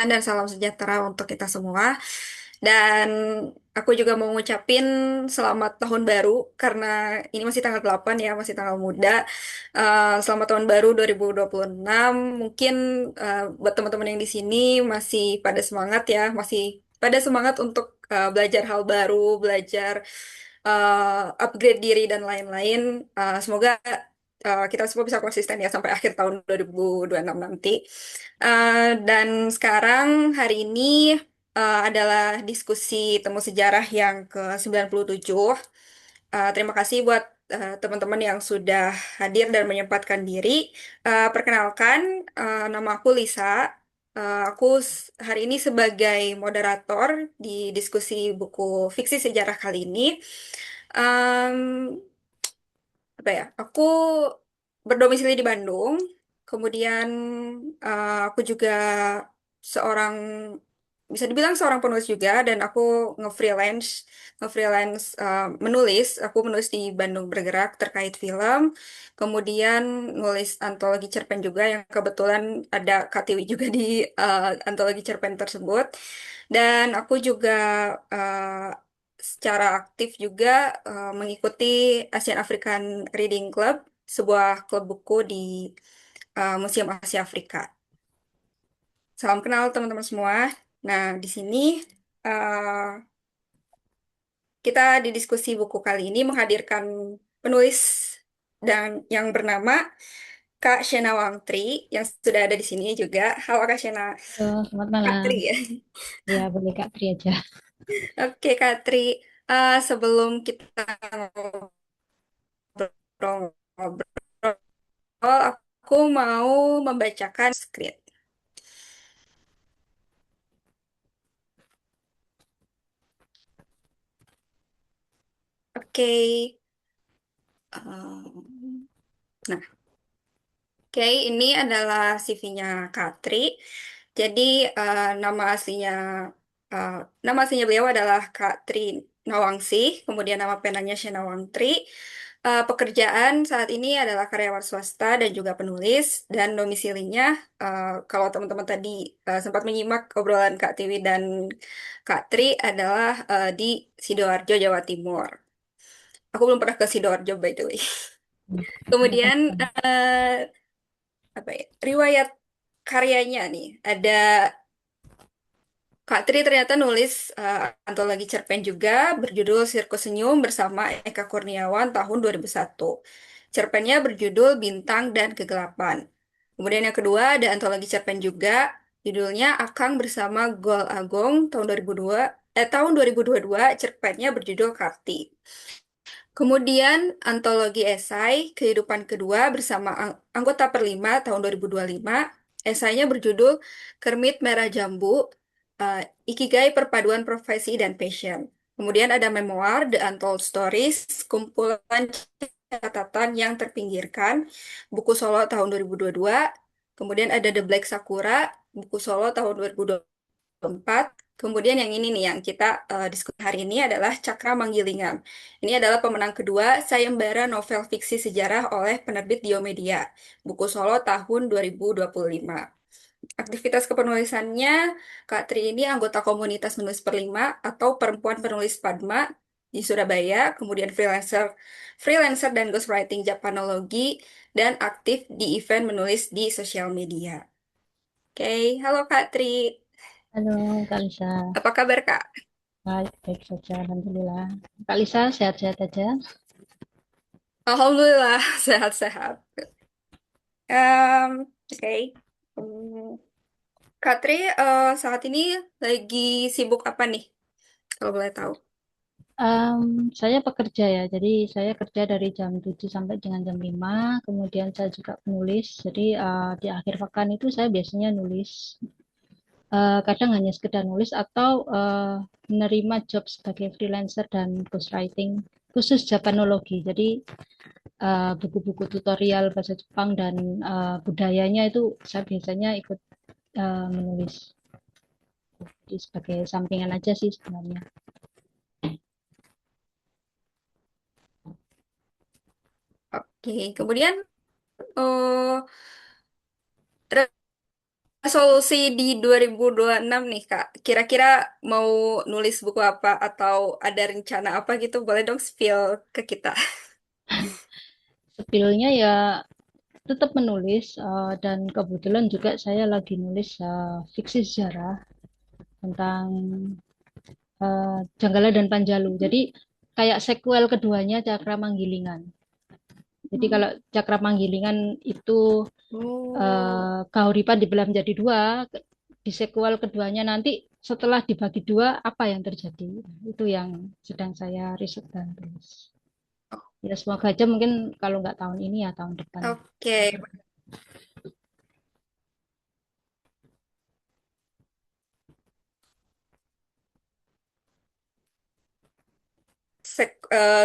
dan salam sejahtera untuk kita semua. Dan aku juga mau ngucapin selamat tahun baru karena ini masih tanggal 8 ya, masih tanggal muda. Selamat tahun baru 2026. Mungkin buat teman-teman yang di sini masih pada semangat ya, masih pada semangat untuk belajar hal baru, belajar upgrade diri dan lain-lain. Semoga kita semua bisa konsisten ya sampai akhir tahun 2026 nanti. Dan sekarang hari ini adalah diskusi temu sejarah yang ke-97. Terima kasih buat teman-teman yang sudah hadir dan menyempatkan diri. Perkenalkan, nama aku Lisa. Aku hari ini sebagai moderator di diskusi buku fiksi sejarah kali ini. Em, apa ya? Aku berdomisili di Bandung. Kemudian aku juga seorang bisa dibilang seorang penulis juga dan aku nge-freelance menulis. Aku menulis di Bandung Bergerak terkait film. Kemudian nulis antologi cerpen juga yang kebetulan ada Katiwi juga di antologi cerpen tersebut. Dan aku juga eh, secara aktif juga mengikuti Asian African Reading Club, sebuah klub buku di Museum Asia Afrika. Salam kenal teman-teman semua. Nah, di sini eh, kita di diskusi buku kali ini menghadirkan penulis dan yang bernama Kak Shena Wangtri yang sudah ada di sini juga. Halo Kak Shena. Halo, selamat Kak malam. Tri ya. Ya, boleh Kak Tri aja. Oke Kak Tri. Sebelum kita ngobrol-ngobrol, aku mau membacakan skrip. Oke. Um, nah, oke, ini adalah CV-nya Katri. Jadi nama aslinya eh, nama aslinya beliau adalah Kak Tri Nawangsih, kemudian nama penanya Shena Wangtri. Pekerjaan saat ini adalah karyawan swasta dan juga penulis dan domisilinya kalau teman-teman tadi sempat menyimak obrolan Kak Tiwi dan Kak Tri adalah di Sidoarjo, Jawa Timur. Aku belum pernah ke Sidoarjo by the way. Kemudian apa ya? Riwayat karyanya nih ada Kak Tri ternyata nulis antologi cerpen juga berjudul Sirkus Senyum bersama Eka Kurniawan tahun 2001. Cerpennya berjudul Bintang dan Kegelapan. Kemudian yang kedua ada antologi cerpen juga judulnya Akang bersama Gol Agong tahun 2002 tahun 2022 cerpennya berjudul Karti. Kemudian antologi esai Kehidupan Kedua bersama anggota Perlima tahun 2025. Esainya berjudul Kermit Merah Jambu, eh, Ikigai Perpaduan Profesi dan Passion. Kemudian ada memoir The Untold Stories, kumpulan catatan yang terpinggirkan, buku solo tahun 2022. Kemudian ada The Black Sakura, buku solo tahun 2024. Kemudian yang ini nih yang kita diskusi hari ini adalah Cakra Manggilingan. Ini adalah pemenang kedua sayembara novel fiksi sejarah oleh penerbit Diomedia, buku solo tahun 2025. Aktivitas kepenulisannya, Kak Tri ini anggota komunitas menulis Perlima atau Perempuan Penulis Padma di Surabaya, kemudian freelancer dan ghostwriting Japanologi, dan aktif di event menulis di sosial media. Oke, halo Kak Tri. Halo, Kak Lisa. Apa kabar Kak? Baik, baik saja. Alhamdulillah. Kak Lisa, sehat-sehat aja? Alhamdulillah, sehat-sehat. Oke. Hmm, Kak Tri, saat ini lagi sibuk apa nih? Kalau boleh tahu. Saya pekerja ya, jadi saya kerja dari jam 7 sampai dengan jam 5. Kemudian saya juga penulis, jadi di akhir pekan itu saya biasanya nulis. Kadang hanya sekedar nulis atau menerima job sebagai freelancer dan ghostwriting, khusus Japanologi. Jadi buku-buku tutorial bahasa Jepang dan budayanya itu saya biasanya ikut menulis. Jadi sebagai sampingan aja sih sebenarnya. Oke, kemudian solusi di 2026 nih, Kak. Kira-kira mau nulis buku apa atau ada rencana apa gitu? Boleh dong spill ke kita. Skillnya ya tetap menulis dan kebetulan juga saya lagi nulis fiksi sejarah tentang Janggala dan Panjalu. Jadi kayak sequel keduanya Cakra Manggilingan. Jadi kalau Cakra Manggilingan itu Oh, Kahuripan dibelah menjadi dua, di sequel keduanya nanti setelah dibagi dua apa yang terjadi? Itu yang sedang saya riset dan tulis. Ya semoga aja mungkin kalau nggak tahun ini ya tahun depan. oke.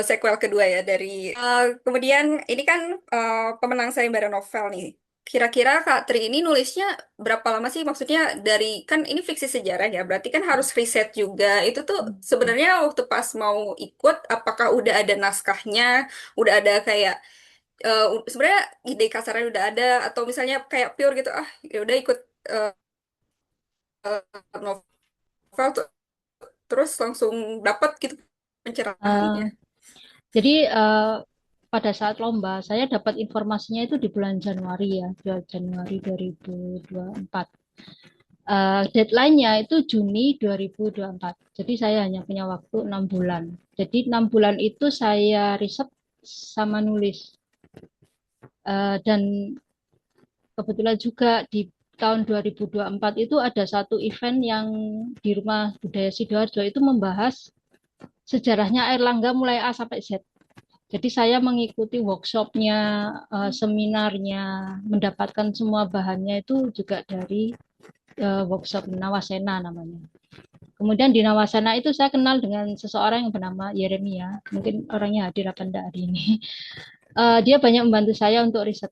Sequel kedua ya dari kemudian ini kan pemenang sayembara novel nih. Kira-kira Kak Tri ini nulisnya berapa lama sih? Maksudnya dari kan ini fiksi sejarah ya, berarti kan harus riset juga. Itu tuh sebenarnya waktu pas mau ikut, apakah udah ada naskahnya, udah ada kayak sebenarnya ide kasarnya udah ada atau misalnya kayak pure gitu ya udah ikut eh, novel tuh terus langsung dapat gitu Uh, pencerahannya. jadi pada saat lomba saya dapat informasinya itu di bulan Januari ya, bulan Januari 2024. Deadline-nya itu Juni 2024. Jadi saya hanya punya waktu 6 bulan. Jadi 6 bulan itu saya riset sama nulis. Dan kebetulan juga di tahun 2024 itu ada satu event yang di Rumah Budaya Sidoarjo itu membahas sejarahnya Airlangga mulai A sampai Z. Jadi saya mengikuti workshopnya, seminarnya, mendapatkan semua bahannya itu juga dari workshop Nawasena namanya. Kemudian di Nawasena itu saya kenal dengan seseorang yang bernama Yeremia. Mungkin orangnya hadir apa enggak hari ini. Dia banyak membantu saya untuk riset.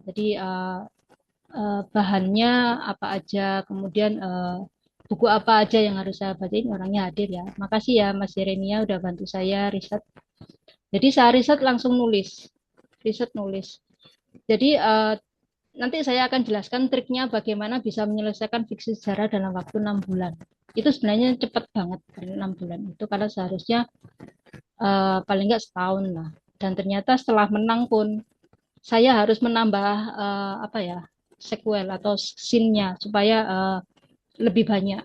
Jadi bahannya apa aja, kemudian buku apa aja yang harus saya baca, ini orangnya hadir ya. Makasih ya Mas Yeremia udah bantu saya riset. Jadi saya riset langsung nulis, riset nulis. Jadi nanti saya akan jelaskan triknya bagaimana bisa menyelesaikan fiksi sejarah dalam waktu 6 bulan. Itu sebenarnya cepat banget, 6 bulan itu karena seharusnya paling nggak setahun lah. Dan ternyata setelah menang pun saya harus menambah apa ya sequel atau scene-nya supaya lebih banyak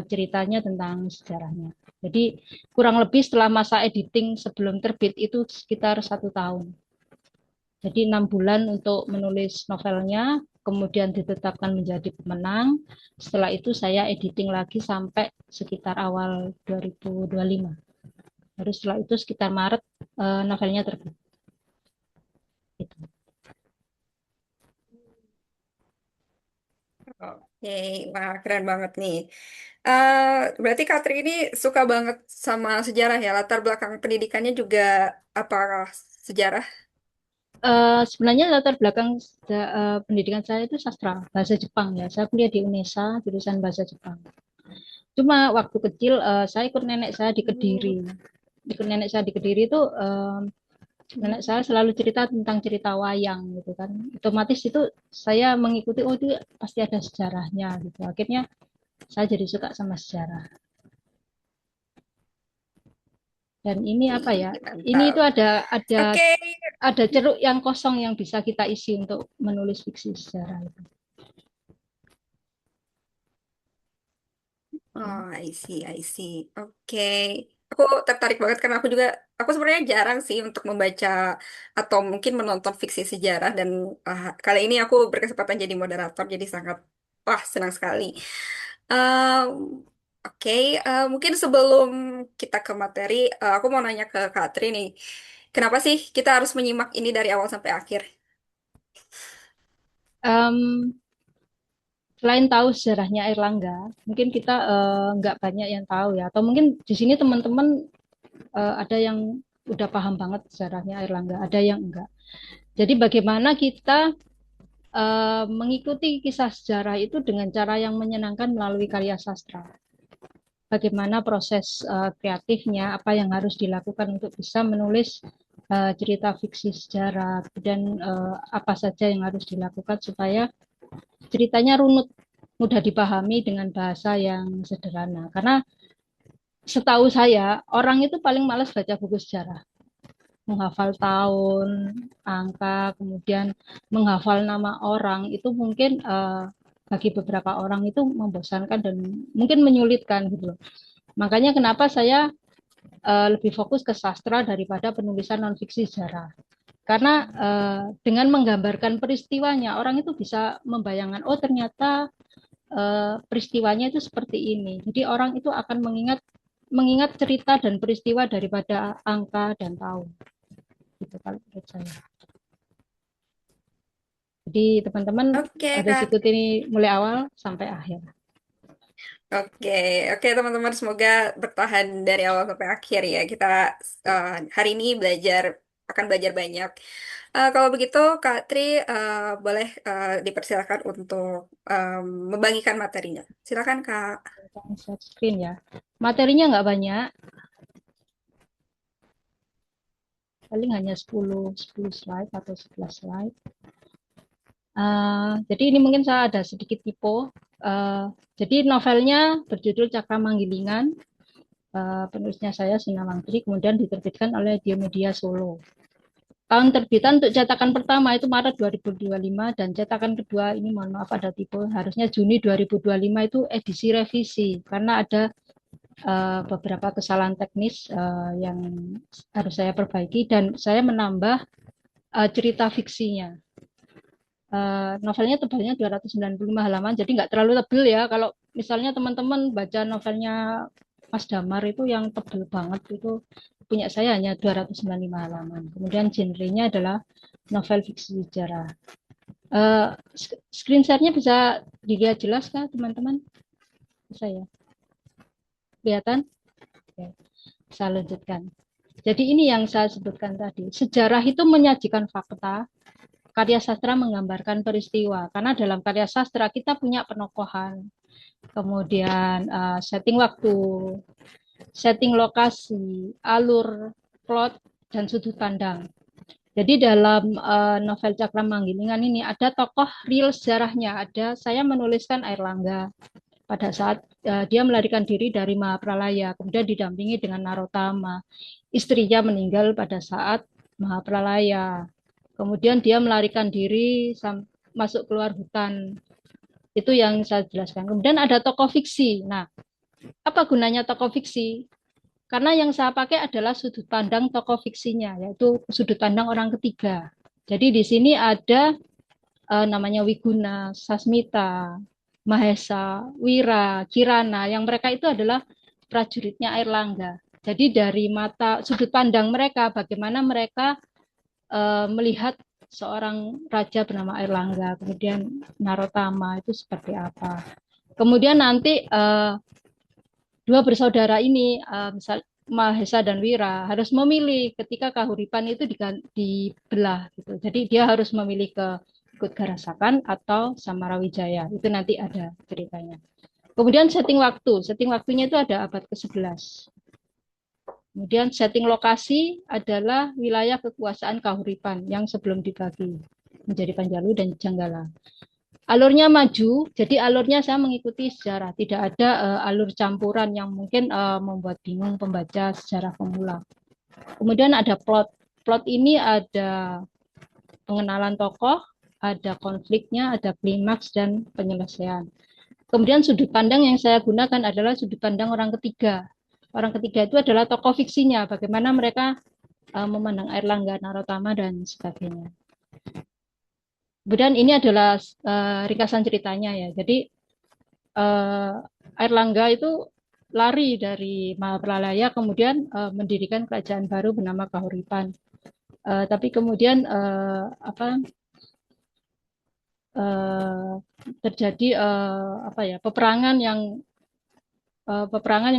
ceritanya tentang sejarahnya. Jadi kurang lebih setelah masa editing sebelum terbit itu sekitar 1 tahun. Jadi 6 bulan untuk menulis novelnya, kemudian ditetapkan menjadi pemenang. Setelah itu saya editing lagi sampai sekitar awal 2025. Baru setelah itu sekitar Maret novelnya terbit. Gitu. Oke, wah keren banget nih. Eh berarti Katri ini suka banget sama sejarah ya. Latar belakang pendidikannya juga apakah sejarah? Sebenarnya latar belakang pendidikan saya itu sastra bahasa Jepang ya. Saya kuliah di UNESA jurusan bahasa Jepang. Cuma waktu kecil saya ikut nenek saya di Kediri. Ikut nenek saya di Kediri itu nenek saya selalu cerita tentang cerita wayang gitu kan. Otomatis itu saya mengikuti oh itu pasti ada sejarahnya gitu. Akhirnya saya jadi suka sama sejarah. Dan ini apa ya? Ih, Ini itu mantap. ada Oke. ada ceruk yang kosong yang bisa kita isi untuk menulis fiksi sejarah itu. Oh, I see, I see. Oke. Aku tertarik banget karena aku sebenarnya jarang sih untuk membaca atau mungkin menonton fiksi sejarah dan kali ini aku berkesempatan jadi moderator jadi sangat wah senang sekali. Um, oke, mungkin sebelum kita ke materi, aku mau nanya ke Kak Tri nih, kenapa sih kita harus menyimak ini dari awal sampai akhir? Um, Selain tahu sejarahnya Airlangga, mungkin kita nggak banyak yang tahu ya. Atau mungkin di sini teman-teman ada yang udah paham banget sejarahnya Airlangga, ada yang enggak. Jadi bagaimana kita mengikuti kisah sejarah itu dengan cara yang menyenangkan melalui karya sastra. Bagaimana proses kreatifnya, apa yang harus dilakukan untuk bisa menulis cerita fiksi sejarah, dan apa saja yang harus dilakukan supaya ceritanya runut mudah dipahami dengan bahasa yang sederhana. Karena setahu saya, orang itu paling malas baca buku sejarah. Menghafal tahun, angka, kemudian menghafal nama orang, itu mungkin bagi beberapa orang itu membosankan dan mungkin menyulitkan gitu loh. Makanya kenapa saya lebih fokus ke sastra daripada penulisan non-fiksi sejarah. Karena dengan menggambarkan peristiwanya, orang itu bisa membayangkan, oh ternyata peristiwanya itu seperti ini. Jadi orang itu akan mengingat mengingat cerita dan peristiwa daripada angka dan tahun. Gitu kalau menurut saya. Jadi teman-teman Oke, harus Kak. ikuti ini mulai awal sampai akhir. Oke, oke teman-teman, semoga bertahan dari awal sampai akhir ya. Kita hari ini akan belajar banyak. Kalau begitu, Kak Tri boleh dipersilakan untuk membagikan materinya. Silakan, Kak. Share screen ya. Materinya nggak banyak, paling hanya 10 slide atau 11 slide. Jadi ini mungkin saya ada sedikit typo. Jadi novelnya berjudul Cakra Manggilingan, penulisnya saya Sina Mangtri, kemudian diterbitkan oleh Diomedia Solo. Tahun terbitan untuk cetakan pertama itu Maret 2025 dan cetakan kedua ini mohon maaf ada typo, harusnya Juni 2025 itu edisi revisi karena ada beberapa kesalahan teknis yang harus saya perbaiki dan saya menambah cerita fiksinya. Novelnya tebalnya 295 halaman, jadi nggak terlalu tebal ya. Kalau misalnya teman-teman baca novelnya Mas Damar itu yang tebal banget itu punya saya hanya 295 halaman. Kemudian genrenya adalah novel fiksi sejarah. Uh, Screen share-nya bisa dilihat jelas kah teman-teman? Bisa ya? Kelihatan? Oke, saya lanjutkan. Jadi ini yang saya sebutkan tadi. Sejarah itu menyajikan fakta, karya sastra menggambarkan peristiwa. Karena dalam karya sastra kita punya penokohan, kemudian setting waktu, setting lokasi, alur, plot, dan sudut pandang. Jadi dalam novel Cakra Manggilingan ini ada tokoh real sejarahnya. Ada saya menuliskan Airlangga pada saat dia melarikan diri dari Mahapralaya, kemudian didampingi dengan Narotama. Istrinya meninggal pada saat Mahapralaya. Kemudian dia melarikan diri masuk keluar hutan. Itu yang saya jelaskan. Kemudian ada tokoh fiksi. Nah, apa gunanya tokoh fiksi? Karena yang saya pakai adalah sudut pandang tokoh fiksinya, yaitu sudut pandang orang ketiga. Jadi di sini ada namanya Wiguna, Sasmita, Mahesa, Wira, Kirana, yang mereka itu adalah prajuritnya Airlangga. Jadi dari mata sudut pandang mereka, bagaimana mereka melihat seorang raja bernama Airlangga, kemudian Narotama itu seperti apa. Kemudian nanti dua bersaudara ini, misal Mahesa dan Wira, harus memilih ketika Kahuripan itu dibelah gitu. Jadi dia harus memilih ke ikut Garasakan atau Samarawijaya. Itu nanti ada ceritanya. Kemudian setting waktunya itu ada abad ke-11. Kemudian setting lokasi adalah wilayah kekuasaan Kahuripan yang sebelum dibagi menjadi Panjalu dan Janggala. Alurnya maju, jadi alurnya saya mengikuti sejarah, tidak ada alur campuran yang mungkin membuat bingung pembaca sejarah pemula. Kemudian ada plot. Plot ini ada pengenalan tokoh, ada konfliknya, ada klimaks dan penyelesaian. Kemudian sudut pandang yang saya gunakan adalah sudut pandang orang ketiga. Orang ketiga itu adalah tokoh fiksinya, bagaimana mereka memandang Airlangga, Narotama, dan sebagainya. Kemudian ini adalah ringkasan ceritanya ya. Jadi Airlangga itu lari dari Mahapralaya, kemudian mendirikan kerajaan baru bernama Kahuripan. Tapi kemudian uh, terjadi peperangan yang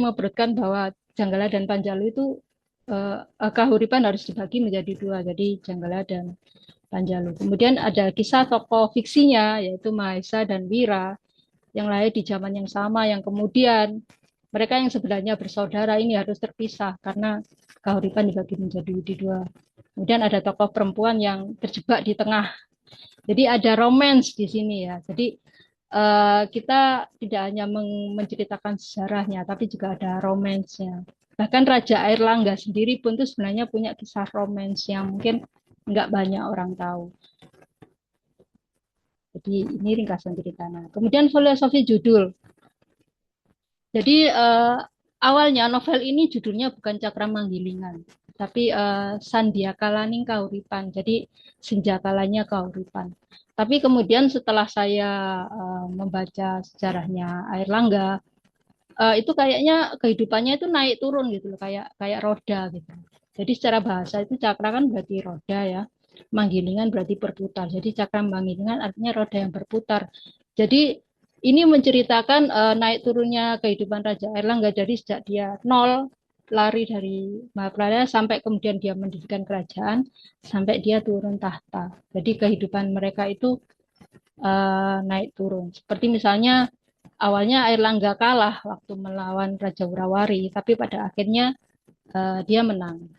memberatkan bahwa Janggala dan Panjalu itu Kahuripan harus dibagi menjadi dua, jadi Janggala dan Panjalu. Kemudian ada kisah tokoh fiksinya yaitu Mahesa dan Wira yang lahir di zaman yang sama, yang kemudian mereka yang sebenarnya bersaudara ini harus terpisah karena Kahuripan dibagi menjadi dua. Kemudian ada tokoh perempuan yang terjebak di tengah. Jadi ada romance di sini ya. Jadi kita tidak hanya menceritakan sejarahnya, tapi juga ada romansnya. Bahkan Raja Airlangga sendiri pun tuh sebenarnya punya kisah romans yang mungkin nggak banyak orang tahu. Jadi ini ringkasan ceritanya. Kemudian filosofi judul. Jadi awalnya novel ini judulnya bukan Cakramanggilingan, tapi Sandiakalaning Kauripan. Jadi senjakalanya Kauripan. Tapi kemudian setelah saya membaca sejarahnya Airlangga, itu kayaknya kehidupannya itu naik turun gitu loh, kayak kayak roda gitu. Jadi secara bahasa itu cakra kan berarti roda ya. Manggilingan berarti berputar. Jadi cakra manggilingan artinya roda yang berputar. Jadi ini menceritakan naik turunnya kehidupan Raja Erlangga dari sejak dia nol lari dari Mahapraya sampai kemudian dia mendirikan kerajaan sampai dia turun tahta. Jadi kehidupan mereka itu naik turun. Seperti misalnya awalnya Airlangga kalah waktu melawan Raja Wurawari, tapi pada akhirnya dia menang.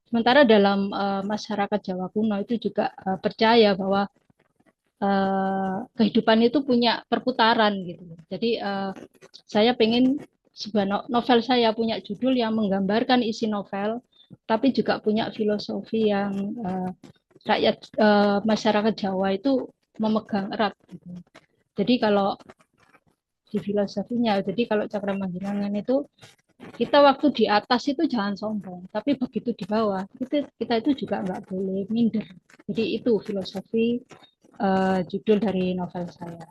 Sementara dalam masyarakat Jawa kuno itu juga percaya bahwa kehidupan itu punya perputaran gitu. Jadi saya pengen sebuah novel saya punya judul yang menggambarkan isi novel, tapi juga punya filosofi yang rakyat masyarakat Jawa itu memegang erat. Gitu. Jadi kalau di filosofinya, jadi kalau cakra manggilangan itu kita waktu di atas itu jangan sombong, tapi begitu di bawah kita itu juga nggak boleh minder. Jadi itu filosofi judul dari novel saya.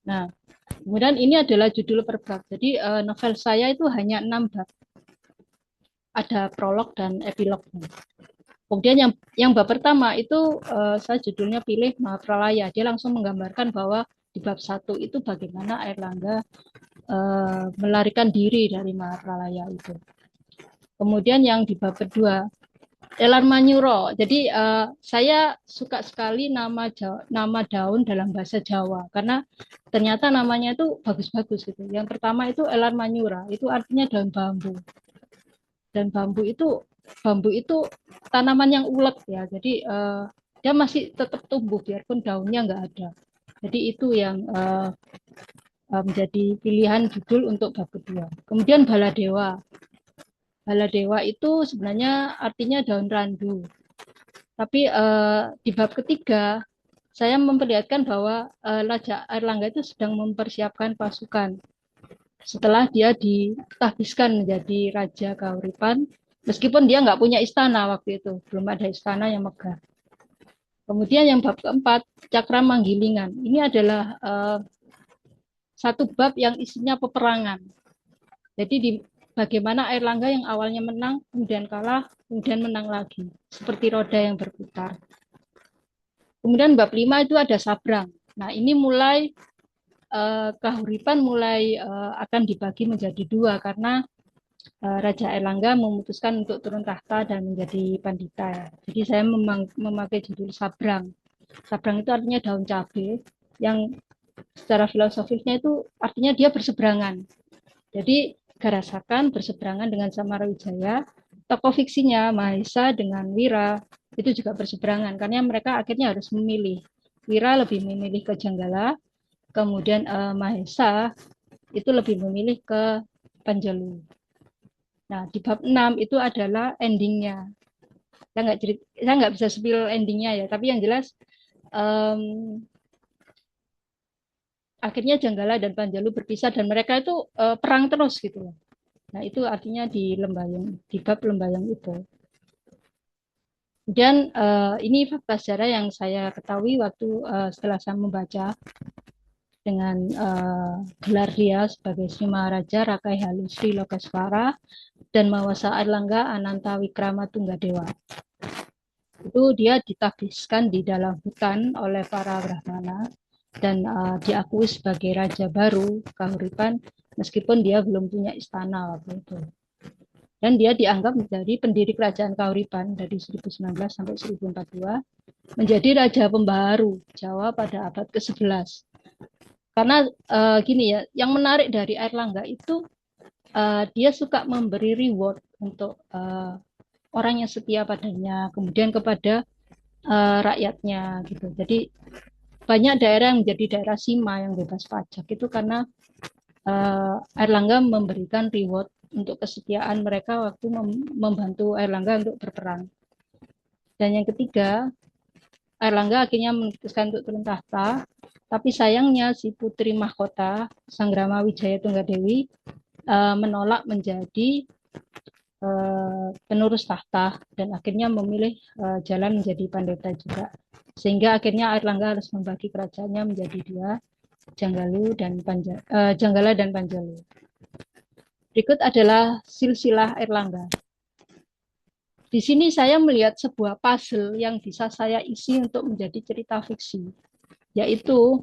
Nah, kemudian ini adalah judul per bab. Jadi novel saya itu hanya 6 bab. Ada prolog dan epilognya. Kemudian yang bab pertama itu saya judulnya pilih Mahapralaya. Dia langsung menggambarkan bahwa di bab 1 itu bagaimana Airlangga melarikan diri dari Mahapralaya itu. Kemudian yang di bab kedua Elan Manyuro. Jadi saya suka sekali nama daun dalam bahasa Jawa karena ternyata namanya itu bagus-bagus gitu. Yang pertama itu Elan Manyura, itu artinya daun bambu. Dan bambu itu tanaman yang ulet ya. Jadi dia masih tetap tumbuh biarpun daunnya nggak ada. Jadi itu yang menjadi pilihan judul untuk bab kedua. Kemudian Baladewa. Baladewa itu sebenarnya artinya daun randu. Tapi di bab ketiga saya memperlihatkan bahwa Raja Airlangga itu sedang mempersiapkan pasukan setelah dia ditahbiskan menjadi Raja Kauripan, meskipun dia nggak punya istana waktu itu, belum ada istana yang megah. Kemudian yang bab keempat, Cakra Manggilingan. Ini adalah satu bab yang isinya peperangan. Jadi bagaimana Airlangga yang awalnya menang, kemudian kalah, kemudian menang lagi. Seperti roda yang berputar. Kemudian bab 5 itu ada Sabrang. Nah ini mulai Kahuripan mulai akan dibagi menjadi dua karena Raja Airlangga memutuskan untuk turun tahta dan menjadi pandita. Jadi saya memakai judul Sabrang. Sabrang itu artinya daun cabai yang secara filosofisnya itu artinya dia berseberangan. Jadi Garasakan berseberangan dengan Samarawijaya, tokoh fiksinya Mahesa dengan Wira itu juga berseberangan karena mereka akhirnya harus memilih. Wira lebih memilih ke Janggala, kemudian Mahesa itu lebih memilih ke Panjalu. Nah, di bab 6 itu adalah endingnya. Saya nggak bisa spill endingnya ya, tapi yang jelas um, akhirnya Janggala dan Panjalu berpisah dan mereka itu perang terus gitu loh. Nah, itu artinya di bab Lembayang itu. Kemudian ini fakta sejarah yang saya ketahui waktu setelah saya membaca dengan gelar dia sebagai Sri Maharaja Rakai Halu Sri Lokeswara dan Mawasa Airlangga Ananta Wikrama Tunggadewa. Itu dia ditahbiskan di dalam hutan oleh para Brahmana dan diakui sebagai raja baru Kahuripan meskipun dia belum punya istana waktu itu. Dan dia dianggap menjadi pendiri kerajaan Kahuripan dari 1019 sampai 1042 menjadi raja pembaharu Jawa pada abad ke-11. Karena gini ya, yang menarik dari Airlangga itu dia suka memberi reward untuk orang yang setia padanya, kemudian kepada rakyatnya gitu. Jadi banyak daerah yang menjadi daerah Sima yang bebas pajak itu karena Airlangga memberikan reward untuk kesetiaan mereka waktu membantu Airlangga untuk berperang. Dan yang ketiga, Airlangga akhirnya memutuskan untuk turun tahta, tapi sayangnya si putri mahkota Sanggrama Wijaya Tunggadewi menolak menjadi penerus tahta dan akhirnya memilih jalan menjadi pendeta juga. Sehingga akhirnya Airlangga harus membagi kerajaannya menjadi dua, Janggala dan Panjalu. Berikut adalah silsilah Airlangga. Di sini saya melihat sebuah puzzle yang bisa saya isi untuk menjadi cerita fiksi, yaitu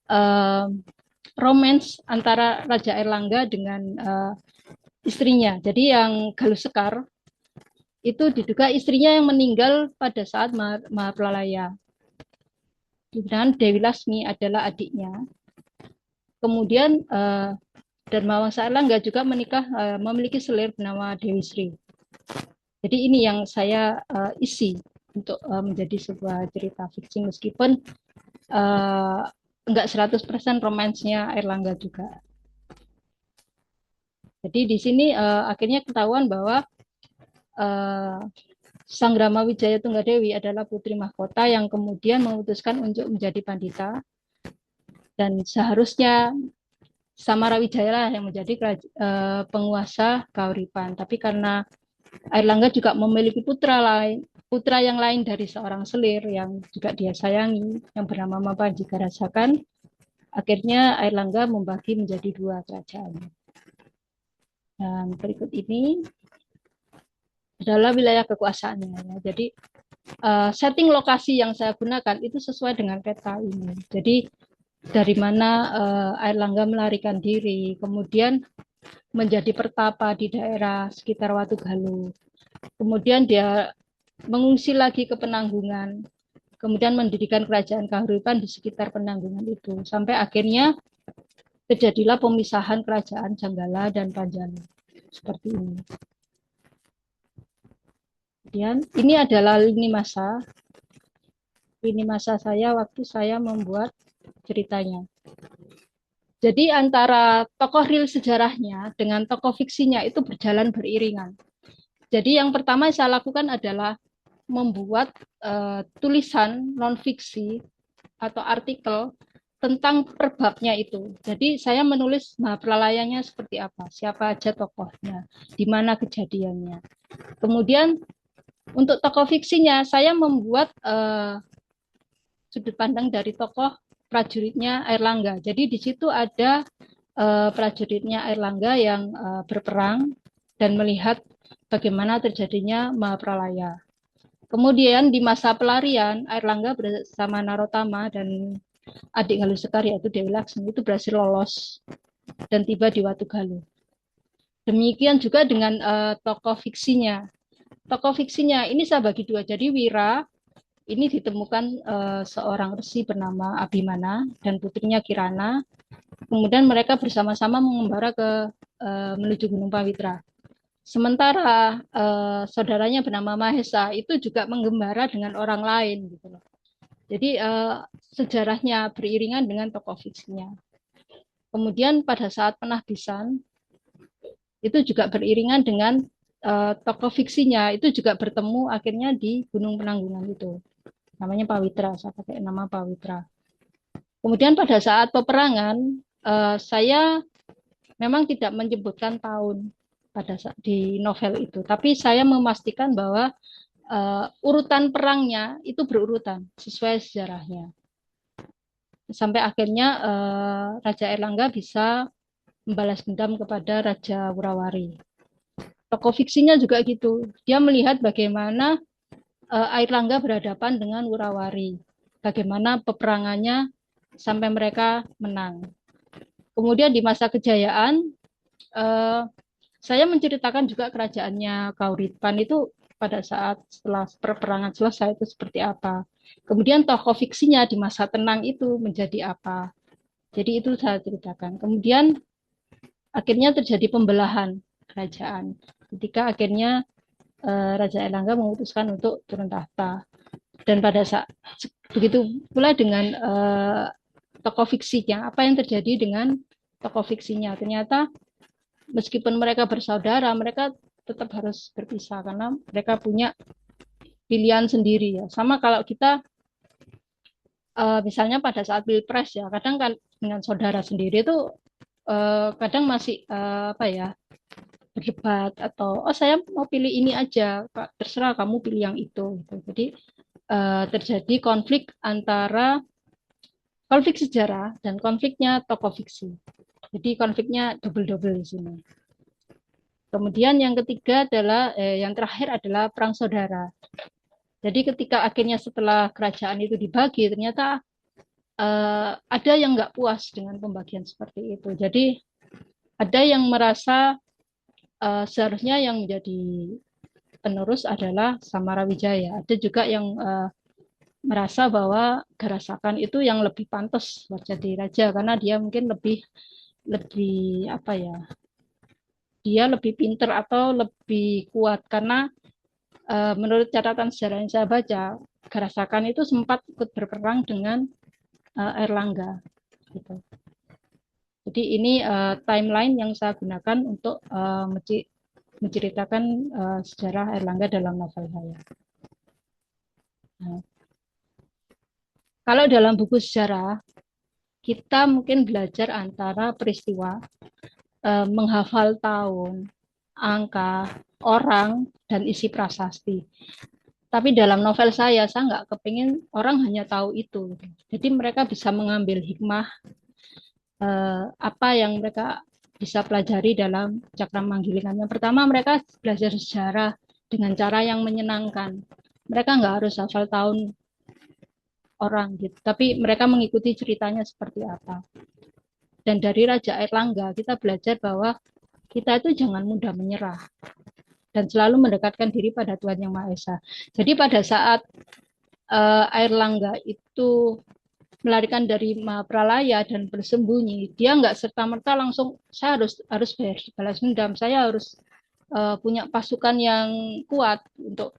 uh, romance antara Raja Airlangga dengan istrinya. Jadi yang Galus Sekar itu diduga istrinya yang meninggal pada saat Mahapralaya. Dan Dewi Lasmi adalah adiknya. Kemudian Dharmawangsa Airlangga juga menikah memiliki selir bernama Dewi Sri. Jadi ini yang saya isi untuk menjadi sebuah cerita fiksi meskipun enggak 100% romansnya Airlangga juga. Jadi di sini akhirnya ketahuan bahwa Sanggrama Wijaya Tunggadewi adalah putri mahkota yang kemudian memutuskan untuk menjadi pandita dan seharusnya Samara Wijaya lah yang menjadi penguasa Kauripan. Tapi karena Airlangga juga memiliki putra yang lain dari seorang selir yang juga dia sayangi, yang bernama Mapanjika Rasakan. Akhirnya Airlangga membagi menjadi dua kerajaan. Dan berikut ini adalah wilayah kekuasaannya. Ya. Jadi setting lokasi yang saya gunakan itu sesuai dengan peta ini. Jadi dari mana Airlangga melarikan diri, kemudian menjadi pertapa di daerah sekitar Watugaluh. Kemudian dia mengungsi lagi ke Penanggungan, kemudian mendirikan kerajaan Kahuripan di sekitar Penanggungan itu. Sampai akhirnya terjadilah pemisahan kerajaan Janggala dan Panjalu. Seperti ini. Kemudian ini adalah lini masa saya waktu saya membuat ceritanya. Jadi antara tokoh real sejarahnya dengan tokoh fiksinya itu berjalan beriringan. Jadi yang pertama saya lakukan adalah membuat tulisan non-fiksi atau artikel tentang perbabnya itu. Jadi saya menulis pralayanya seperti apa, siapa aja tokohnya, di mana kejadiannya. Kemudian untuk tokoh fiksinya saya membuat sudut pandang dari tokoh prajuritnya Airlangga. Jadi di situ ada prajuritnya Airlangga yang berperang dan melihat bagaimana terjadinya Mahapralaya. Kemudian di masa pelarian, Airlangga bersama Narotama dan adik Galus Sekar yaitu Dewi Laksmi itu berhasil lolos dan tiba di Watugaluh. Demikian juga dengan tokoh fiksinya. Tokoh fiksinya ini saya bagi dua. Jadi Wira ini ditemukan seorang resi bernama Abhimana dan putrinya Kirana. Kemudian mereka bersama-sama mengembara menuju Gunung Pawitra. Sementara saudaranya bernama Mahesa itu juga menggembara dengan orang lain gitu loh. Jadi sejarahnya beriringan dengan tokoh fiksinya. Kemudian pada saat penahbisan itu juga beriringan dengan tokoh fiksinya itu juga bertemu akhirnya di Gunung Penanggungan itu. Namanya Pawitra, saya pakai nama Pawitra. Kemudian pada saat peperangan saya memang tidak menyebutkan tahun pada saat di novel itu, tapi saya memastikan bahwa urutan perangnya itu berurutan sesuai sejarahnya. Sampai akhirnya Raja Airlangga bisa membalas dendam kepada Raja Wurawari. Tokoh fiksinya juga gitu. Dia melihat bagaimana Airlangga berhadapan dengan Wurawari. Bagaimana peperangannya sampai mereka menang. Kemudian di masa kejayaan, saya menceritakan juga kerajaannya Kauripan itu pada saat setelah perperangan selesai itu seperti apa. Kemudian tokoh fiksinya di masa tenang itu menjadi apa. Jadi itu saya ceritakan. Kemudian akhirnya terjadi pembelahan kerajaan. Ketika akhirnya Raja Airlangga memutuskan untuk turun tahta. Dan pada saat begitu pula dengan tokoh fiksinya, apa yang terjadi dengan tokoh fiksinya? Ternyata meskipun mereka bersaudara, mereka tetap harus berpisah karena mereka punya pilihan sendiri ya. Sama kalau kita misalnya pada saat pilpres ya, kadang kan dengan saudara sendiri itu kadang masih apa ya, berdebat atau oh saya mau pilih ini aja, Pak, terserah kamu pilih yang itu gitu. Jadi terjadi konflik sejarah dan konfliknya tokoh fiksi. Jadi konfliknya double-double di sini. Kemudian yang ketiga adalah yang terakhir adalah perang saudara. Jadi ketika akhirnya setelah kerajaan itu dibagi, ternyata ada yang nggak puas dengan pembagian seperti itu. Jadi ada yang merasa seharusnya yang menjadi penerus adalah Samarawijaya. Ada juga yang merasa bahwa Garasakan itu yang lebih pantas buat jadi raja karena dia mungkin lebih lebih apa ya, dia lebih pinter atau lebih kuat karena menurut catatan sejarah yang saya baca, Garasakan itu sempat ikut berperang dengan Airlangga gitu. Jadi ini timeline yang saya gunakan untuk menceritakan sejarah Airlangga dalam novel saya. Nah, kalau dalam buku sejarah kita mungkin belajar antara peristiwa, menghafal tahun, angka, orang, dan isi prasasti. Tapi dalam novel saya nggak kepingin orang hanya tahu itu. Jadi mereka bisa mengambil hikmah apa yang mereka bisa pelajari dalam Cakra Manggilingan. Yang pertama mereka belajar sejarah dengan cara yang menyenangkan. Mereka nggak harus hafal tahun orang gitu, tapi mereka mengikuti ceritanya seperti apa. Dan dari Raja Airlangga kita belajar bahwa kita itu jangan mudah menyerah dan selalu mendekatkan diri pada Tuhan Yang Maha Esa. Jadi pada saat Airlangga itu melarikan dari Mahapralaya dan bersembunyi, dia nggak serta merta langsung saya harus balas dendam, saya harus punya pasukan yang kuat untuk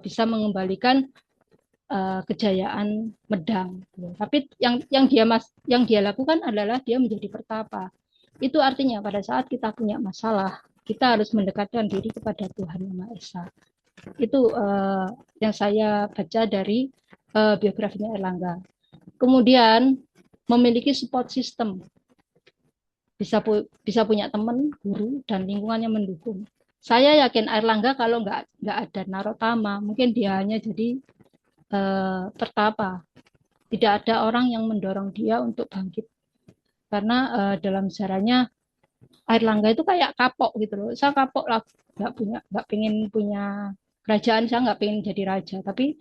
bisa mengembalikan kejayaan Medang. Tapi yang dia lakukan adalah dia menjadi pertapa. Itu artinya pada saat kita punya masalah, kita harus mendekatkan diri kepada Tuhan Yang Maha Esa. Itu yang saya baca dari biografinya Erlangga. Kemudian memiliki support system, bisa punya teman, guru, dan lingkungannya mendukung. Saya yakin Erlangga kalau nggak ada Narotama, mungkin dia hanya jadi pertapa. Tidak ada orang yang mendorong dia untuk bangkit. Karena dalam sejarahnya Airlangga itu kayak kapok gitu loh. Saya kapok lah, nggak pengen punya kerajaan, saya nggak pengen jadi raja. Tapi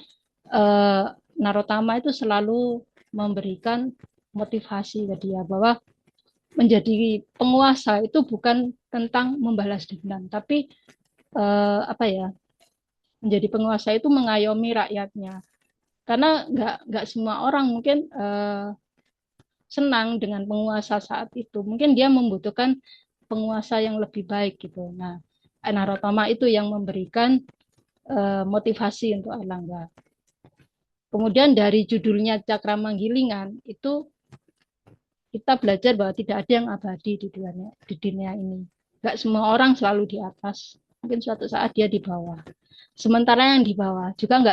eh, Narotama itu selalu memberikan motivasi ke dia bahwa menjadi penguasa itu bukan tentang membalas dendam, tapi apa ya, menjadi penguasa itu mengayomi rakyatnya. Karena nggak semua orang mungkin senang dengan penguasa saat itu. Mungkin dia membutuhkan penguasa yang lebih baik gitu. Nah, Narotama itu yang memberikan motivasi untuk Erlangga. Kemudian dari judulnya Cakra Manggilingan itu kita belajar bahwa tidak ada yang abadi di dunia ini. Gak semua orang selalu di atas. Mungkin suatu saat dia di bawah. Sementara yang di bawah juga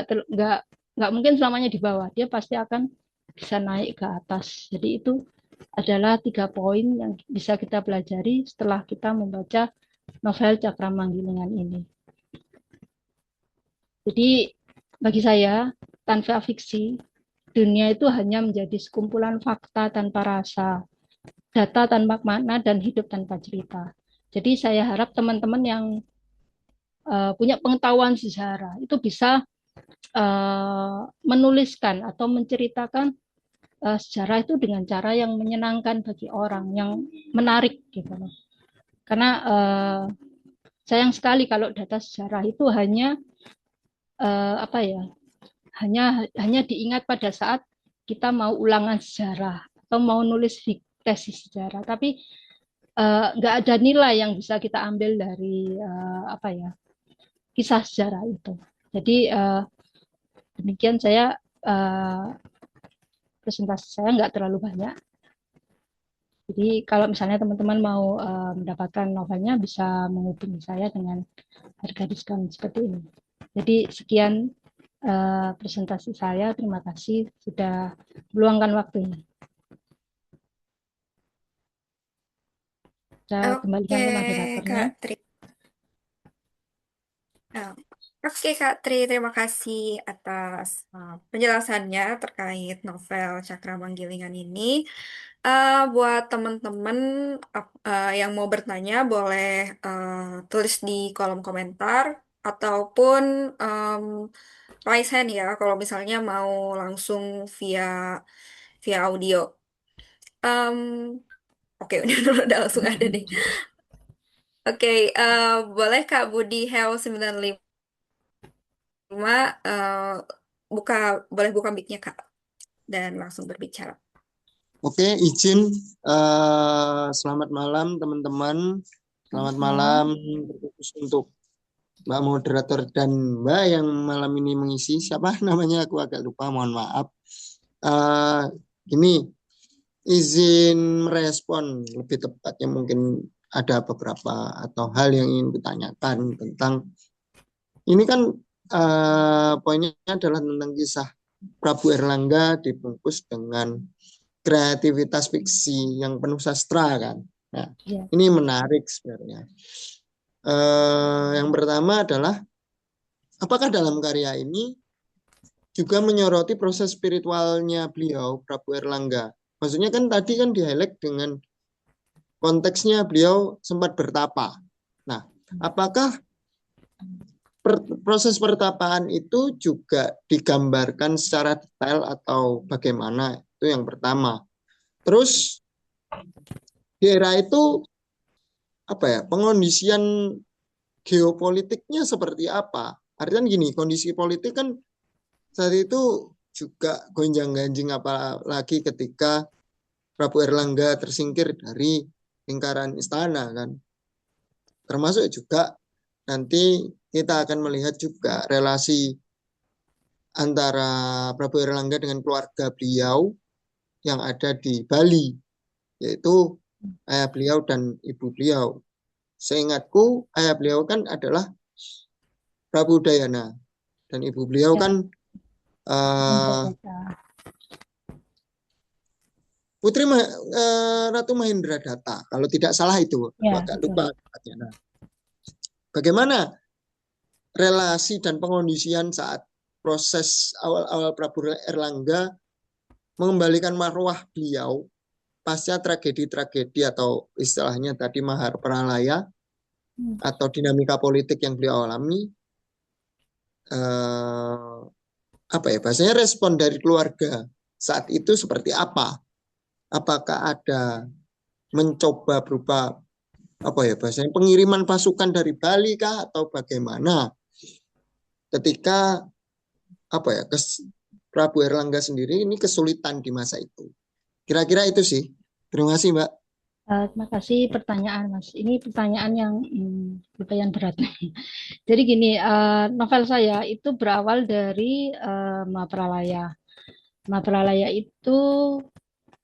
nggak mungkin selamanya di bawah. Dia pasti akan bisa naik ke atas. Jadi itu adalah 3 poin yang bisa kita pelajari setelah kita membaca novel Cakra Manggilingan ini. Jadi bagi saya, tanpa fiksi, dunia itu hanya menjadi sekumpulan fakta tanpa rasa, data tanpa makna, dan hidup tanpa cerita. Jadi saya harap teman-teman yang punya pengetahuan sejarah itu bisa menuliskan atau menceritakan sejarah itu dengan cara yang menyenangkan bagi orang, yang menarik gitu loh. Karena sayang sekali kalau data sejarah itu hanya apa ya, hanya diingat pada saat kita mau ulangan sejarah atau mau nulis tesis sejarah, tapi nggak ada nilai yang bisa kita ambil dari apa ya, kisah sejarah itu. Jadi Demikian saya presentasi saya nggak terlalu banyak. Jadi kalau misalnya teman-teman mau mendapatkan novelnya bisa menghubungi saya dengan harga diskon seperti ini. Jadi sekian presentasi saya. Terima kasih sudah meluangkan waktunya. Saya Oke, kembalikan ke moderatornya. Kak Tri. Nah, Oke, Kak Tri, terima kasih atas penjelasannya terkait novel Cakra Manggilingan ini. Buat teman-teman yang mau bertanya, boleh tulis di kolom komentar ataupun em, raise hand ya, kalau misalnya mau langsung via via audio. Oke, udah langsung ada nih. Oke, boleh Kak Budi Hel 95 eh, buka boleh buka mic-nya Kak dan langsung berbicara. Oke, izin. Selamat malam teman-teman. Selamat malam terkhusus untuk Mbak moderator dan Mbak yang malam ini mengisi. Siapa namanya? Aku agak lupa. Mohon maaf. Eh, Gini, izin merespon lebih tepatnya mungkin ada beberapa atau hal yang ingin ditanyakan tentang ini kan poinnya adalah tentang kisah Prabu Erlangga dibungkus dengan kreativitas fiksi yang penuh sastra kan. Nah, Ya, ini menarik sebenarnya. Yang pertama adalah apakah dalam karya ini juga menyoroti proses spiritualnya beliau Prabu Erlangga. Maksudnya kan tadi kan di-highlight dengan konteksnya beliau sempat bertapa. Nah, apakah proses pertapaan itu juga digambarkan secara detail atau bagaimana? Itu yang pertama. Terus di era itu apa ya, pengondisian geopolitiknya seperti apa? Artinya gini, kondisi politik kan saat itu juga gonjang-ganjing apalagi ketika Prabu Erlangga tersingkir dari lingkaran istana kan. Termasuk juga nanti kita akan melihat juga relasi antara Prabu Erlangga dengan keluarga beliau yang ada di Bali, yaitu ayah beliau dan ibu beliau. Seingatku ayah beliau kan adalah Prabu Udayana dan ibu beliau ya, kan uh, Ratu Mahendra Datta, kalau tidak salah itu, aku ya, agak betul. lupa. Nah, bagaimana relasi dan pengondisian saat proses awal-awal Prabu Erlangga mengembalikan marwah beliau pasca tragedi-tragedi atau istilahnya tadi mahar pralaya atau dinamika politik yang beliau alami, eh, apa ya bahasanya, respon dari keluarga saat itu seperti apa? Apakah ada mencoba berupa apa ya bahasanya pengiriman pasukan dari Bali kah atau bagaimana ketika apa ya Prabu Erlangga sendiri ini kesulitan di masa itu. Kira-kira itu sih. Terima kasih, Mbak. Terima kasih pertanyaan, Mas. Ini pertanyaan yang lumayan berat. Jadi gini, novel saya itu berawal dari Mahapralaya. Mahapralaya itu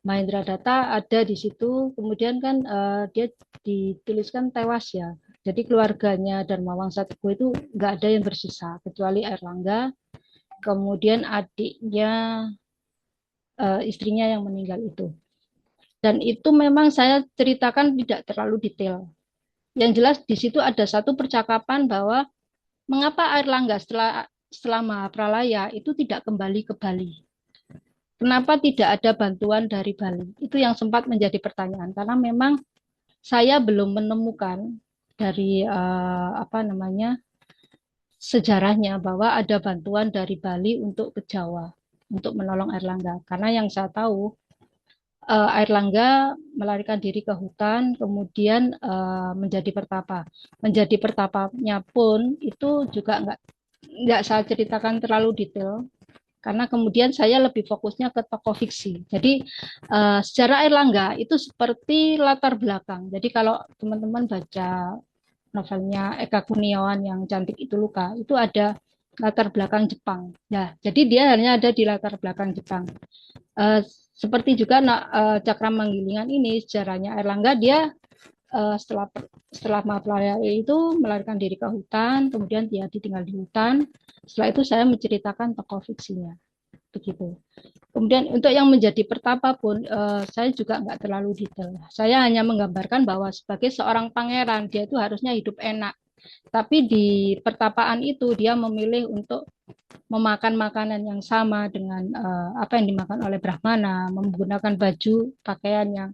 Mahendra Datta ada di situ, kemudian kan dia dituliskan tewas ya. Jadi keluarganya Dharma Teguh itu nggak ada yang bersisa kecuali Airlangga, kemudian adiknya, istrinya yang meninggal itu. Dan itu memang saya ceritakan tidak terlalu detail. Yang jelas di situ ada satu percakapan bahwa mengapa Airlangga setelah Mahapralaya itu tidak kembali ke Bali. Kenapa tidak ada bantuan dari Bali? Itu yang sempat menjadi pertanyaan karena memang saya belum menemukan dari apa namanya sejarahnya bahwa ada bantuan dari Bali untuk ke Jawa untuk menolong Airlangga. Karena yang saya tahu Airlangga melarikan diri ke hutan, kemudian menjadi pertapa. Menjadi pertapanya pun itu juga nggak saya ceritakan terlalu detail karena kemudian saya lebih fokusnya ke tokoh fiksi. Jadi sejarah Airlangga itu seperti latar belakang. Jadi kalau teman-teman baca novelnya Eka Kurniawan yang Cantik Itu Luka, itu ada latar belakang Jepang. Ya, jadi dia hanya ada di latar belakang Jepang. Eh, Seperti juga Cakra Manggilingan ini sejarahnya Airlangga, dia setelah mempelajari itu melarikan diri ke hutan, kemudian dia ditinggal di hutan. Setelah itu saya menceritakan tokoh fiksinya, begitu. Kemudian untuk yang menjadi pertapa pun saya juga nggak terlalu detail. Saya hanya menggambarkan bahwa sebagai seorang pangeran dia itu harusnya hidup enak. Tapi di pertapaan itu dia memilih untuk memakan makanan yang sama dengan apa yang dimakan oleh Brahmana, menggunakan baju pakaian yang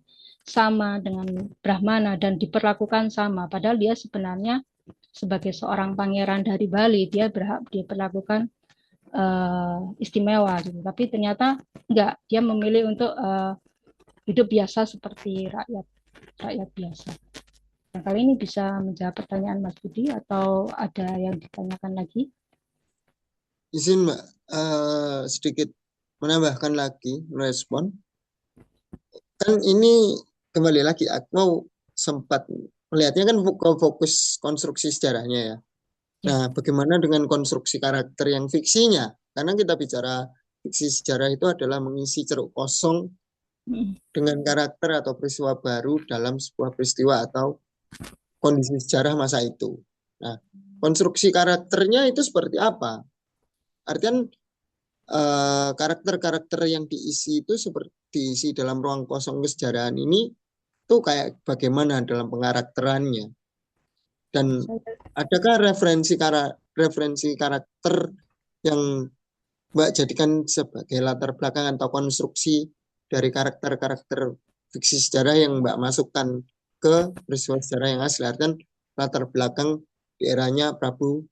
sama dengan Brahmana dan diperlakukan sama. Padahal dia sebenarnya sebagai seorang pangeran dari Bali dia berhak diperlakukan istimewa gitu. Tapi ternyata enggak, dia memilih untuk hidup biasa seperti rakyat rakyat biasa. Nah, kali ini bisa menjawab pertanyaan Mas Budi atau ada yang ditanyakan lagi? Izin Mbak, sedikit menambahkan lagi, merespon. Kan ini kembali lagi, aku sempat melihatnya kan fokus konstruksi sejarahnya ya. Nah, bagaimana dengan konstruksi karakter yang fiksinya? Karena kita bicara fiksi sejarah itu adalah mengisi ceruk kosong dengan karakter atau peristiwa baru dalam sebuah peristiwa atau kondisi sejarah masa itu. Nah, konstruksi karakternya itu seperti apa? Artinya karakter-karakter yang diisi itu seperti diisi dalam ruang kosong kesejarahan ini tuh kayak bagaimana dalam pengarakterannya, dan adakah referensi karakter yang Mbak jadikan sebagai latar belakang atau konstruksi dari karakter-karakter fiksi sejarah yang Mbak masukkan ke peristiwa sejarah yang asli, artinya latar belakang di eranya Prabu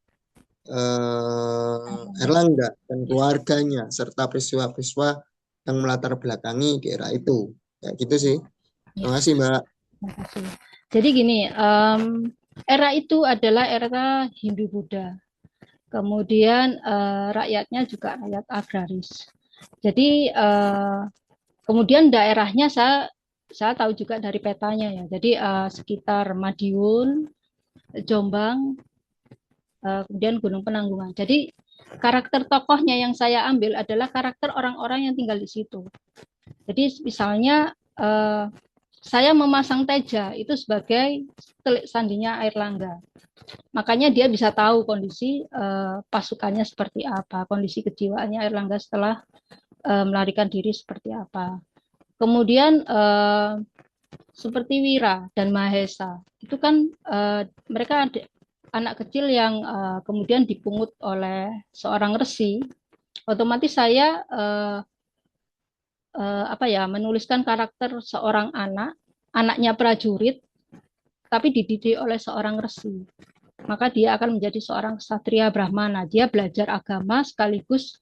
Erlangga dan keluarganya serta peristiwa-peristiwa yang melatar belakangi di era itu. Ya gitu sih. Terima kasih Mbak. Terima kasih. Jadi gini, era itu adalah era Hindu-Buddha. Kemudian rakyatnya juga rakyat agraris. Jadi kemudian daerahnya saya tahu juga dari petanya ya. Jadi sekitar Madiun, Jombang, kemudian Gunung Penanggungan. Jadi karakter tokohnya yang saya ambil adalah karakter orang-orang yang tinggal di situ. Jadi misalnya saya memasang Teja itu sebagai telik sandinya Airlangga. Makanya dia bisa tahu kondisi pasukannya seperti apa, kondisi kejiwaannya Airlangga setelah melarikan diri seperti apa. Kemudian seperti Wira dan Mahesa, itu kan mereka anak kecil yang kemudian dipungut oleh seorang resi. Otomatis saya menuliskan karakter seorang anaknya prajurit, tapi dididik oleh seorang resi. Maka dia akan menjadi seorang ksatria Brahmana. Dia belajar agama sekaligus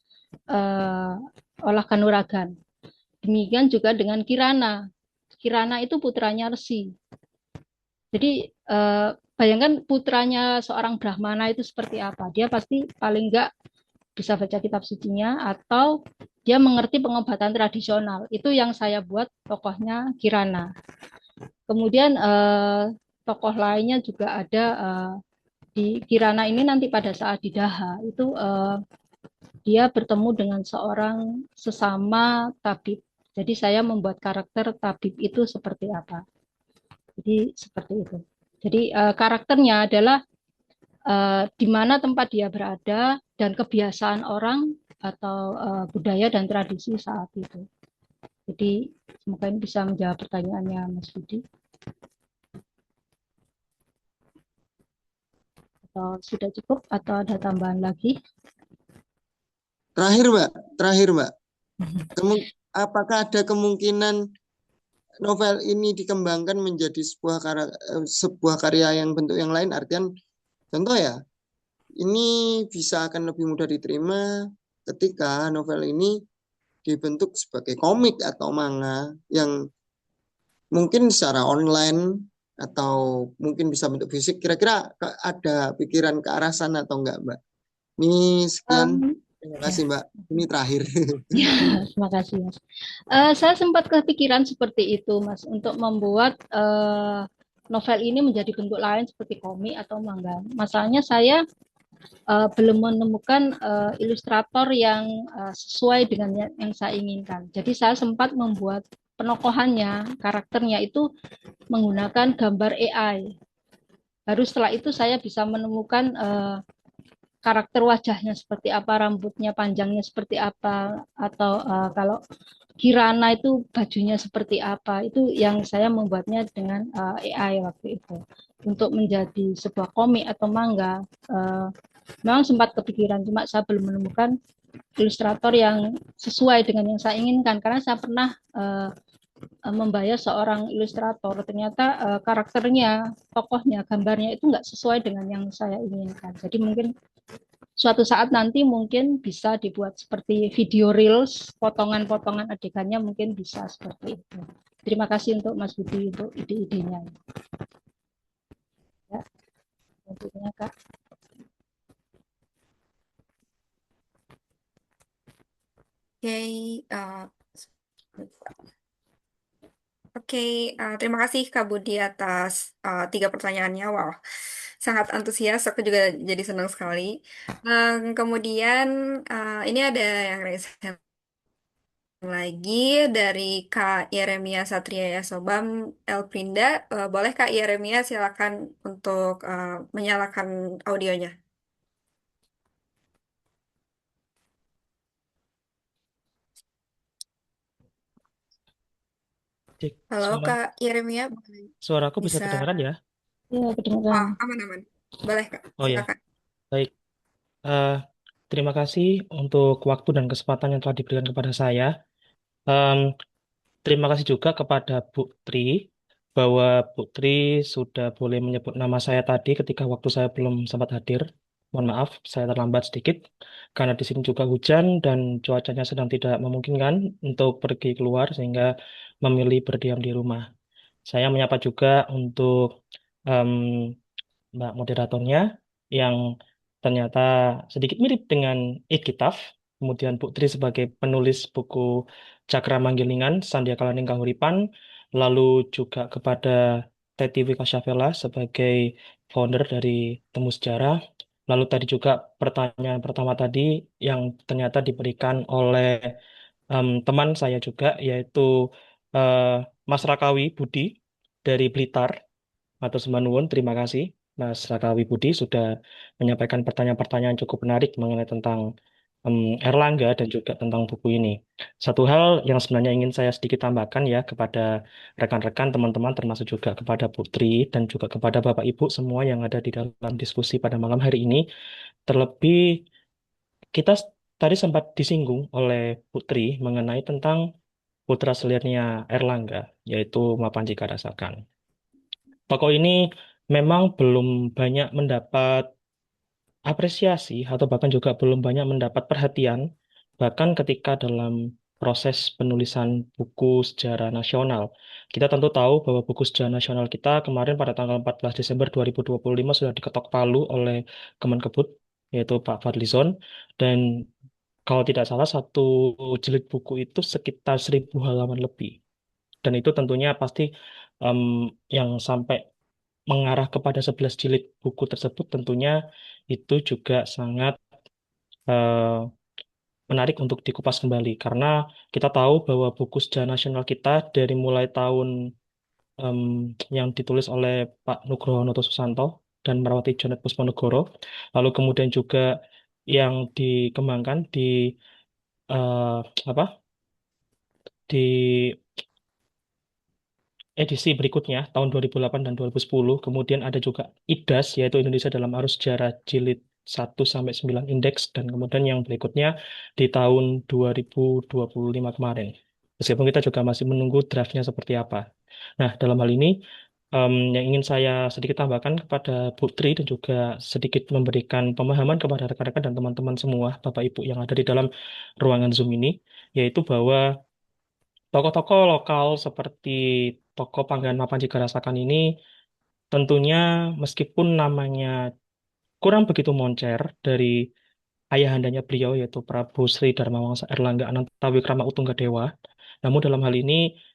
olah kanuragan. Demikian juga dengan Kirana. Kirana itu putranya resi. Jadi bayangkan putranya seorang Brahmana itu seperti apa. Dia pasti paling enggak bisa baca kitab sucinya atau dia mengerti pengobatan tradisional. Itu yang saya buat tokohnya Kirana. Kemudian tokoh lainnya juga ada di Kirana ini nanti pada saat di Daha itu dia bertemu dengan seorang sesama tabib. Jadi saya membuat karakter tabib itu seperti apa. Jadi seperti itu. Jadi karakternya adalah di mana tempat dia berada dan kebiasaan orang atau budaya dan tradisi saat itu. Jadi semoga ini bisa menjawab pertanyaannya Mas Budi. Atau sudah cukup atau ada tambahan lagi? Terakhir Mbak. Apakah ada kemungkinan novel ini dikembangkan menjadi sebuah karya yang bentuk yang lain? Artian contoh ya, ini bisa akan lebih mudah diterima ketika novel ini dibentuk sebagai komik atau manga yang mungkin secara online atau mungkin bisa bentuk fisik. Kira-kira ada pikiran ke arah sana atau enggak Mbak? Ini sekian. Terima kasih Mbak. Ini terakhir. Ya, terima kasih Mas. Saya sempat kepikiran seperti itu Mas untuk membuat novel ini menjadi bentuk lain seperti komik atau manga. Masalahnya saya belum menemukan ilustrator yang sesuai dengan yang saya inginkan. Jadi saya sempat membuat penokohannya, karakternya itu menggunakan gambar AI. Baru setelah itu saya bisa menemukan karakter wajahnya seperti apa, rambutnya panjangnya seperti apa, atau kalau Kirana itu bajunya seperti apa. Itu yang saya membuatnya dengan AI waktu itu. Untuk menjadi sebuah komik atau manga, memang sempat kepikiran, cuma saya belum menemukan ilustrator yang sesuai dengan yang saya inginkan. Karena saya pernah membayar seorang ilustrator, ternyata karakternya, tokohnya, gambarnya itu nggak sesuai dengan yang saya inginkan. Jadi mungkin suatu saat nanti mungkin bisa dibuat seperti video reels, potongan-potongan adegannya mungkin bisa seperti itu. Terima kasih untuk Mas Budi untuk ide-idenya. Ya, selanjutnya Kak. Oke, oke, terima kasih Kak Budi atas tiga pertanyaannya. Wow, sangat antusias. Aku juga jadi senang sekali. Kemudian ini ada yang raise hand lagi dari Kak Yeremia Satria Yasobam Elprinda. Boleh Kak Yeremia silakan untuk menyalakan audionya. Cek, Halo Kak Yeremia, suaraku bisa bisa? kedengaran ya? Ya, kedengaran. Aman-aman. Boleh Kak, Oh ya, silakan. baik. Eh, Terima kasih untuk waktu dan kesempatan yang telah diberikan kepada saya. Em, Terima kasih juga kepada Bu Tri bahwa Bu Tri sudah boleh menyebut nama saya tadi ketika waktu saya belum sempat hadir. Mohon maaf, saya terlambat sedikit karena di sini juga hujan dan cuacanya sedang tidak memungkinkan untuk pergi keluar sehingga memilih berdiam di rumah. Saya menyapa juga untuk em, Mbak moderatornya yang ternyata sedikit mirip dengan Itkitaf. Kemudian Putri sebagai penulis buku Cakra Manggilingan, Sandiaka Laning Kahuripan. Lalu juga kepada Teti Wika Syafela sebagai founder dari Temu Sejarah. Lalu tadi juga pertanyaan pertama tadi yang ternyata diberikan oleh teman saya juga, yaitu eh, Mas Rakawi Budi dari Blitar. Matur sembah nuwun, terima kasih Mas Raka Wibudi sudah menyampaikan pertanyaan-pertanyaan cukup menarik mengenai tentang Erlangga dan juga tentang buku ini. Satu hal yang sebenarnya ingin saya sedikit tambahkan ya kepada rekan-rekan, teman-teman, termasuk juga kepada Putri dan juga kepada Bapak Ibu semua yang ada di dalam diskusi pada malam hari ini. Terlebih kita tadi sempat disinggung oleh Putri mengenai tentang putra seliirnya Erlangga, yaitu Mapanji Karasakan. Tokoh ini memang belum banyak mendapat apresiasi atau bahkan juga belum banyak mendapat perhatian bahkan ketika dalam proses penulisan buku sejarah nasional. Kita tentu tahu bahwa buku sejarah nasional kita kemarin pada tanggal 14 Desember 2025 sudah diketok palu oleh Kemenkebut yaitu Pak Fadlizon dan kalau tidak salah satu jilid buku itu sekitar 1.000 halaman lebih. Dan itu tentunya pasti em, yang sampai mengarah kepada 11 jilid buku tersebut tentunya itu juga sangat eh, menarik untuk dikupas kembali karena kita tahu bahwa buku sejarah nasional kita dari mulai tahun em, yang ditulis oleh Pak Nugroho Noto Susanto dan Merawati Jonet Pusponegoro lalu kemudian juga yang dikembangkan di apa di edisi berikutnya tahun 2008 dan 2010. Kemudian ada juga IDAS yaitu Indonesia dalam Arus Sejarah Jilid 1 sampai 9 Indeks dan kemudian yang berikutnya di tahun 2025 kemarin. Meskipun kita juga masih menunggu draftnya seperti apa. Nah, dalam hal ini yang ingin saya sedikit tambahkan kepada Putri dan juga sedikit memberikan pemahaman kepada rekan-rekan dan teman-teman semua, Bapak Ibu yang ada di dalam ruangan Zoom ini, yaitu bahwa tokoh-tokoh lokal seperti tokoh Panggilan Mapan Jigarasakan ini tentunya meskipun namanya kurang begitu moncer dari ayahandanya beliau yaitu Prabu Sri Dharma Wangsa Erlangga Anantawikrama Utunggadewa, namun dalam hal ini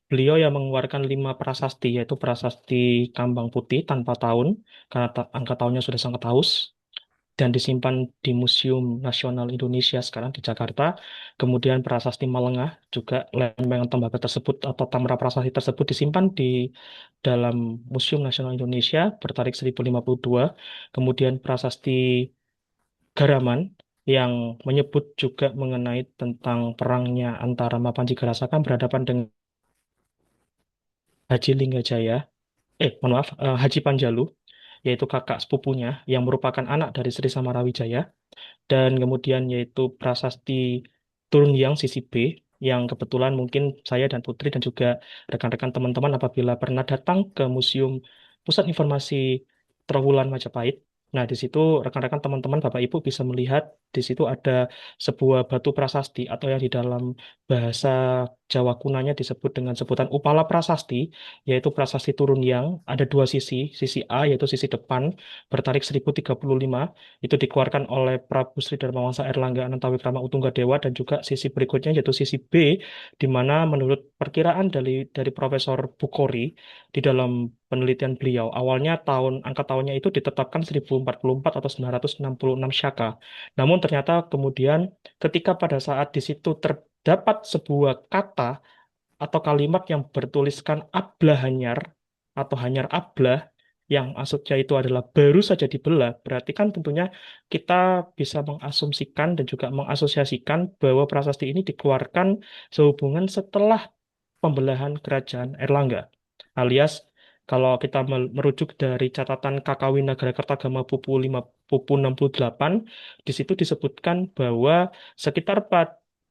beliau yang mengeluarkan 5 prasasti yaitu prasasti Kambang Putih tanpa tahun karena angka tahunnya sudah sangat haus. dan disimpan di Museum Nasional Indonesia sekarang di Jakarta. Kemudian prasasti Malengah juga lempengan tembaga tersebut atau tamra prasasti tersebut disimpan di dalam Museum Nasional Indonesia bertarik 1052. Kemudian prasasti Garaman yang menyebut juga mengenai tentang perangnya antara Mapanji Garasakan berhadapan dengan Haji Linggajaya, mohon maaf, Haji Panjalu, yaitu kakak sepupunya yang merupakan anak dari Sri Samarawijaya, dan kemudian yaitu prasasti Turun Yang sisi B, yang kebetulan mungkin saya dan Putri dan juga rekan-rekan teman-teman apabila pernah datang ke Museum Pusat Informasi Trawulan Majapahit. Nah, di situ rekan-rekan teman-teman Bapak Ibu bisa melihat di situ ada sebuah batu prasasti atau yang di dalam bahasa Jawa kunanya disebut dengan sebutan Upala Prasasti, yaitu prasasti Turun Yang. Ada dua sisi A yaitu sisi depan bertarik 1035 itu dikeluarkan oleh Prabu Sri Darmawangsa Erlangga Anantawikrama Utunggadewa, dan juga sisi berikutnya yaitu sisi B, di mana menurut perkiraan dari Profesor Bukhari di dalam penelitian beliau awalnya angka tahunnya itu ditetapkan 1044 atau 966 Syaka. Namun ternyata kemudian ketika pada saat di situ terdapat sebuah kata atau kalimat yang bertuliskan Ablah Hanyar atau Hanyar Ablah, yang maksudnya itu adalah baru saja dibelah, berarti kan tentunya kita bisa mengasumsikan dan juga mengasosiasikan bahwa prasasti ini dikeluarkan sehubungan setelah pembelahan kerajaan Erlangga. Alias kalau kita merujuk dari catatan Kakawin Nagara Kertagama Pupu 5, Pupu 68, di situ disebutkan bahwa sekitar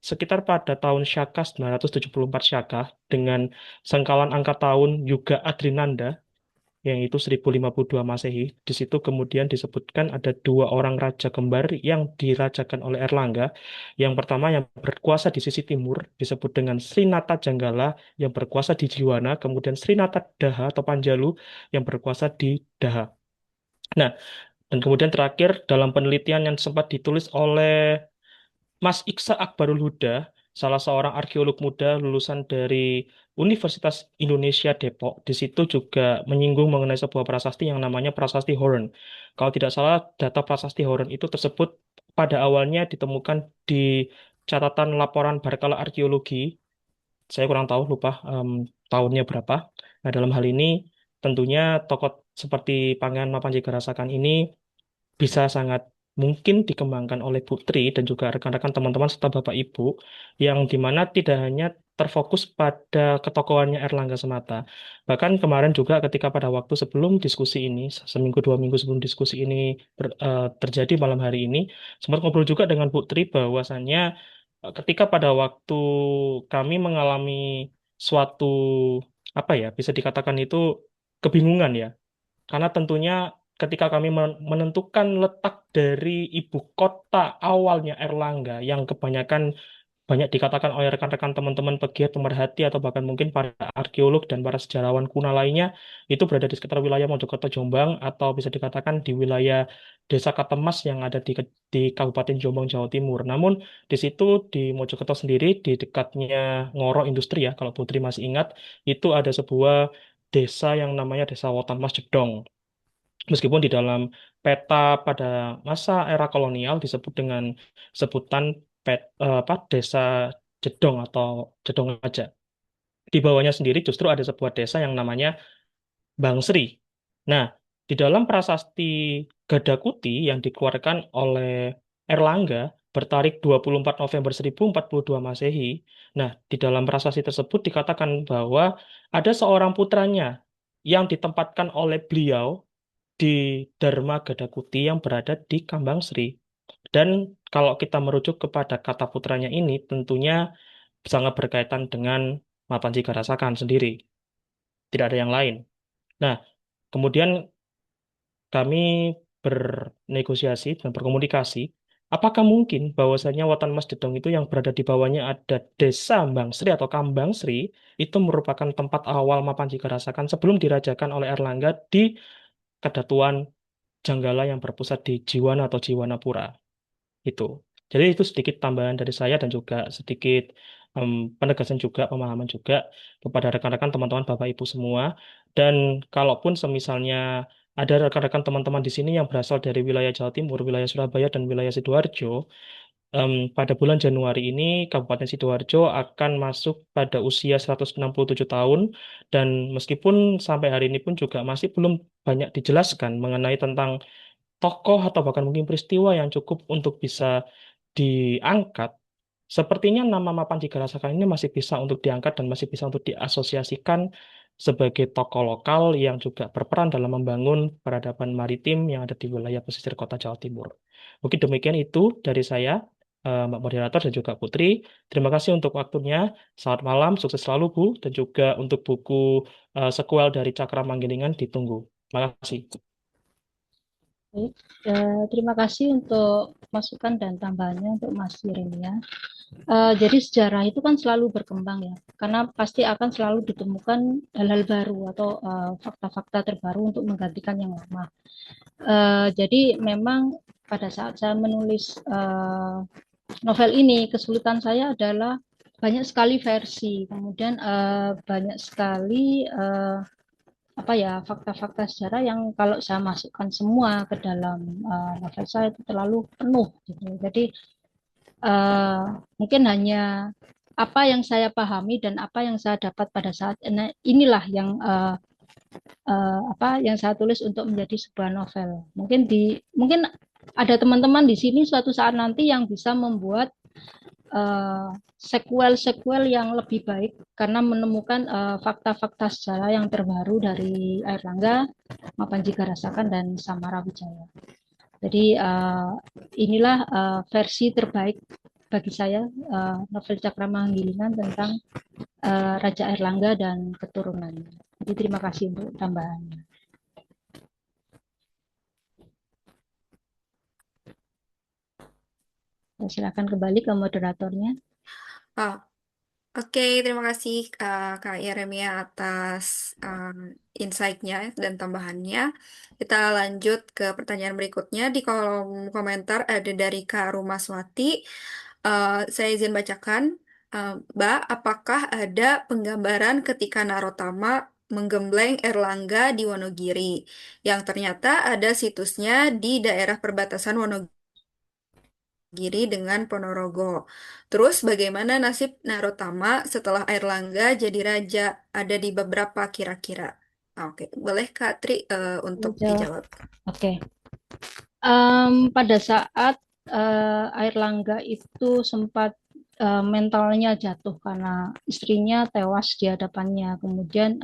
sekitar pada tahun Syaka 974 Syaka dengan sengkalan angka tahun Yuga Adrinanda yang itu 1052 Masehi. Di situ kemudian disebutkan ada dua orang raja kembar yang dirajakan oleh Erlangga. Yang pertama yang berkuasa di sisi timur disebut dengan Srinata Janggala yang berkuasa di Jiwana, kemudian Srinata Daha atau Panjalu yang berkuasa di Daha. Nah, dan kemudian terakhir dalam penelitian yang sempat ditulis oleh Mas Iksa Akbarul Huda, salah seorang arkeolog muda lulusan dari Universitas Indonesia Depok, di situ juga menyinggung mengenai sebuah prasasti yang namanya Prasasti Horen. Kalau tidak salah, data Prasasti Horen itu tersebut pada awalnya ditemukan di catatan laporan Berkala Arkeologi. Saya kurang tahu, lupa tahunnya berapa. Nah, dalam hal ini tentunya tokoh seperti Pangeran Mapanji Garasakan ini bisa sangat mungkin dikembangkan oleh Putri dan juga rekan-rekan teman-teman serta Bapak Ibu, yang dimana tidak hanya terfokus pada ketokohannya Erlangga semata. Bahkan kemarin juga ketika pada waktu sebelum diskusi ini, seminggu dua minggu sebelum diskusi ini terjadi malam hari ini, sempat ngobrol juga dengan Putri bahwasannya ketika pada waktu kami mengalami suatu apa ya, bisa dikatakan itu kebingungan ya, karena tentunya ketika kami menentukan letak dari ibu kota awalnya Erlangga yang kebanyakan banyak dikatakan oleh rekan-rekan teman-teman pegiat pemerhati atau bahkan mungkin para arkeolog dan para sejarawan kuno lainnya itu berada di sekitar wilayah Mojokerto Jombang atau bisa dikatakan di wilayah Desa Katemas yang ada di Kabupaten Jombang Jawa Timur. Namun di situ di Mojokerto sendiri di dekatnya Ngoro Industri ya kalau Putri masih ingat, itu ada sebuah desa yang namanya Desa Wotan Mas Jedong. Meskipun di dalam peta pada masa era kolonial disebut dengan sebutan desa Jedong atau Jedong aja. Di bawahnya sendiri justru ada sebuah desa yang namanya Bangsri. Nah, di dalam prasasti Gadakuti yang dikeluarkan oleh Erlangga bertarik 24 November 1042 Masehi. Nah, di dalam prasasti tersebut dikatakan bahwa ada seorang putranya yang ditempatkan oleh beliau di Dharma Gadakuti yang berada di Kambang Sri. Dan kalau kita merujuk kepada kata putranya ini, tentunya sangat berkaitan dengan Mapanji Garasakan sendiri. Tidak ada yang lain. Nah, kemudian kami bernegosiasi dan berkomunikasi. Apakah mungkin bahwasanya Watan Mas Dedong itu yang berada di bawahnya ada Desa Mbang Sri atau Kambang Sri itu merupakan tempat awal Mapanji Garasakan sebelum dirajakan oleh Erlangga di Kedatuan Janggala yang berpusat di Jiwana atau Jiwanapura itu. Jadi itu sedikit tambahan dari saya dan juga sedikit penegasan juga, pemahaman juga kepada rekan-rekan teman-teman Bapak Ibu semua. Dan kalaupun semisalnya ada rekan-rekan teman-teman di sini yang berasal dari wilayah Jawa Timur, wilayah Surabaya, dan wilayah Sidoarjo. Pada bulan Januari ini, Kabupaten Sidoarjo akan masuk pada usia 167 tahun, dan meskipun sampai hari ini pun juga masih belum banyak dijelaskan mengenai tentang tokoh atau bahkan mungkin peristiwa yang cukup untuk bisa diangkat, sepertinya nama Mapan Jigarasaka ini masih bisa untuk diangkat dan masih bisa untuk diasosiasikan sebagai tokoh lokal yang juga berperan dalam membangun peradaban maritim yang ada di wilayah pesisir kota Jawa Timur. Mungkin demikian itu dari saya, Mbak Moderator dan juga Putri. Terima kasih untuk waktunya. Selamat malam, sukses selalu Bu, dan juga untuk buku sequel dari Cakra Manggilingan ditunggu. Terima kasih. Baik, terima kasih untuk masukan dan tambahannya untuk Mas Yeremia. Jadi sejarah itu kan selalu berkembang ya, karena pasti akan selalu ditemukan hal-hal baru atau fakta-fakta terbaru untuk menggantikan yang lama. Jadi memang pada saat saya menulis novel ini, kesulitan saya adalah banyak sekali versi, kemudian banyak sekali apa ya fakta-fakta sejarah yang kalau saya masukkan semua ke dalam novel saya itu terlalu penuh gitu. Jadi uh, mungkin hanya apa yang saya pahami dan apa yang saya dapat pada saat inilah yang apa yang saya tulis untuk menjadi sebuah novel. Mungkin ada teman-teman di sini suatu saat nanti yang bisa membuat sequel-sequel yang lebih baik karena menemukan fakta-fakta sejarah yang terbaru dari Airlangga, Mapan Jigarasakan, dan Samara Wijaya. Jadi inilah versi terbaik bagi saya novel Cakra Manggilingan tentang Raja Airlangga dan keturunannya. Jadi terima kasih untuk tambahannya. Silakan kembali ke moderatornya. Ah, oke, terima kasih Kak Yeremia atas insight-nya dan tambahannya. Kita lanjut ke pertanyaan berikutnya. Di kolom komentar ada dari Kak Rumaswati. Saya izin bacakan. Mbak, apakah ada penggambaran ketika Narotama menggembleng Erlangga di Wonogiri, yang ternyata ada situsnya di daerah perbatasan Wonogiri dengan Ponorogo. Terus bagaimana nasib Narotama setelah Airlangga jadi raja? Ada di beberapa kira-kira. Oke, boleh Kak Tri untuk Jawab. dijawab. Oke. Pada saat Airlangga itu sempat mentalnya jatuh karena istrinya tewas di hadapannya. Kemudian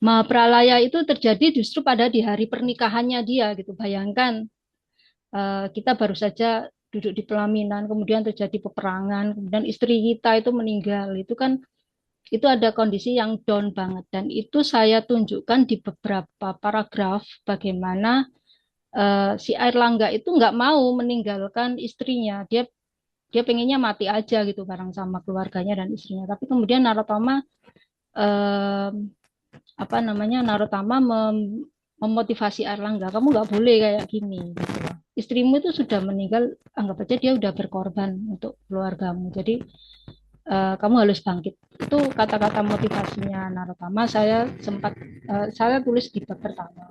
Mahapralaya itu terjadi justru pada di hari pernikahannya dia gitu. Bayangkan kita baru saja duduk di pelaminan, kemudian terjadi peperangan, kemudian istri kita itu meninggal. Itu kan itu ada kondisi yang down banget dan itu saya tunjukkan di beberapa paragraf bagaimana si Airlangga itu nggak mau meninggalkan istrinya. Dia pengennya mati aja gitu bareng sama keluarganya dan istrinya. Tapi kemudian Narotama eh, apa namanya Narotama memotivasi Airlangga, kamu nggak boleh kayak gini. Gitu. Istrimu itu sudah meninggal, anggap aja dia udah berkorban untuk keluargamu. Jadi kamu harus bangkit. Itu kata-kata motivasinya Narotama. Saya tulis di bab pertama.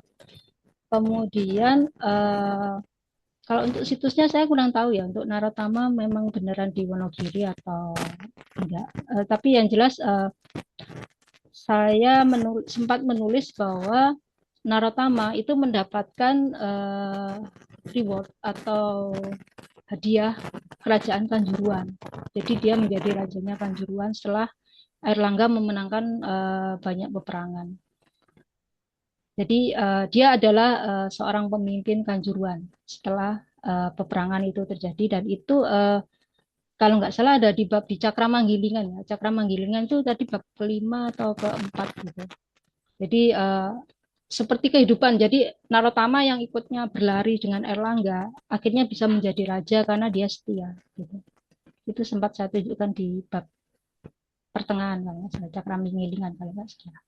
Kemudian kalau untuk situsnya saya kurang tahu ya. Untuk Narotama memang beneran di Wonogiri atau enggak. Tapi yang jelas saya sempat menulis bahwa Narotama itu mendapatkan reward atau hadiah kerajaan Kanjuruan. Jadi dia menjadi rajanya Kanjuruan setelah Airlangga memenangkan banyak peperangan. Jadi dia adalah seorang pemimpin Kanjuruan setelah peperangan itu terjadi dan itu kalau nggak salah ada di bab di Cakra Manggilingan ya. Cakra Manggilingan itu tadi bab kelima atau keempat gitu. Jadi seperti kehidupan. Jadi Narotama yang ikutnya berlari dengan Erlangga akhirnya bisa menjadi raja karena dia setia. Gitu. Itu sempat saya tunjukkan di bab pertengahan kalau nggak salah Cakra Manggilingan kalau nggak salah.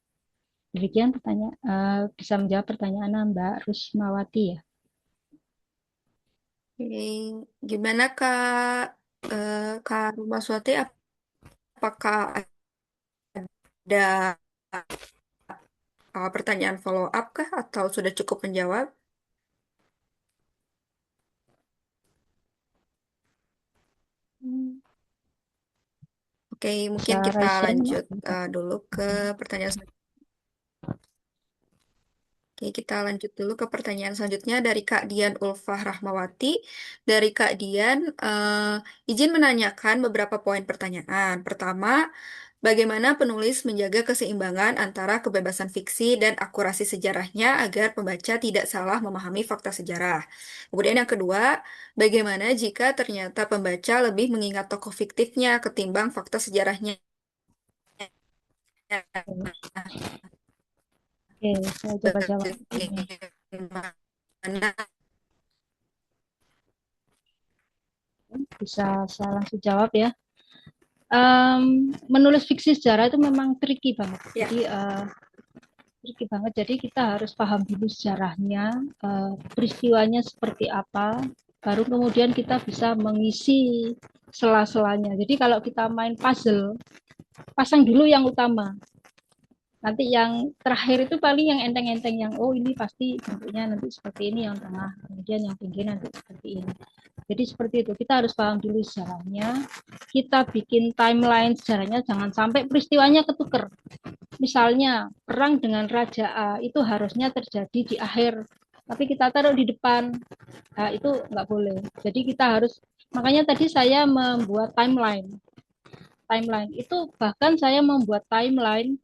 Demikian pertanyaan bisa menjawab pertanyaan Mbak Rusmawati ya. Oke, gimana Kak Kak Rumaswati? Apakah ada pertanyaan follow up kah atau sudah cukup menjawab? Hmm, Oke, Bisa mungkin kita raise hand, Mak? lanjut dulu ke pertanyaan selanjutnya. Oke, kita lanjut dulu ke pertanyaan selanjutnya dari Kak Dian Ulfah Rahmawati. Dari Kak Dian, izin menanyakan beberapa poin pertanyaan. Pertama, bagaimana penulis menjaga keseimbangan antara kebebasan fiksi dan akurasi sejarahnya agar pembaca tidak salah memahami fakta sejarah. Kemudian yang kedua, bagaimana jika ternyata pembaca lebih mengingat tokoh fiktifnya ketimbang fakta sejarahnya? Oke, saya coba jawab ini. Bagaimana? Bisa saya langsung jawab ya. Menulis fiksi sejarah itu memang tricky banget. Ya. Jadi tricky banget. Jadi kita harus paham dulu sejarahnya, peristiwanya seperti apa, baru kemudian kita bisa mengisi sela-selanya. Jadi kalau kita main puzzle, pasang dulu yang utama. Nanti yang terakhir itu paling yang enteng-enteng, yang oh ini pasti bentuknya nanti seperti ini yang tengah, kemudian yang pinggir nanti seperti ini. Jadi seperti itu, kita harus paham dulu sejarahnya, kita bikin timeline sejarahnya, jangan sampai peristiwanya ketuker. Misalnya perang dengan Raja A itu harusnya terjadi di akhir, tapi kita taruh di depan, nah, itu nggak boleh. Jadi kita harus, makanya tadi saya membuat timeline itu, bahkan saya membuat timeline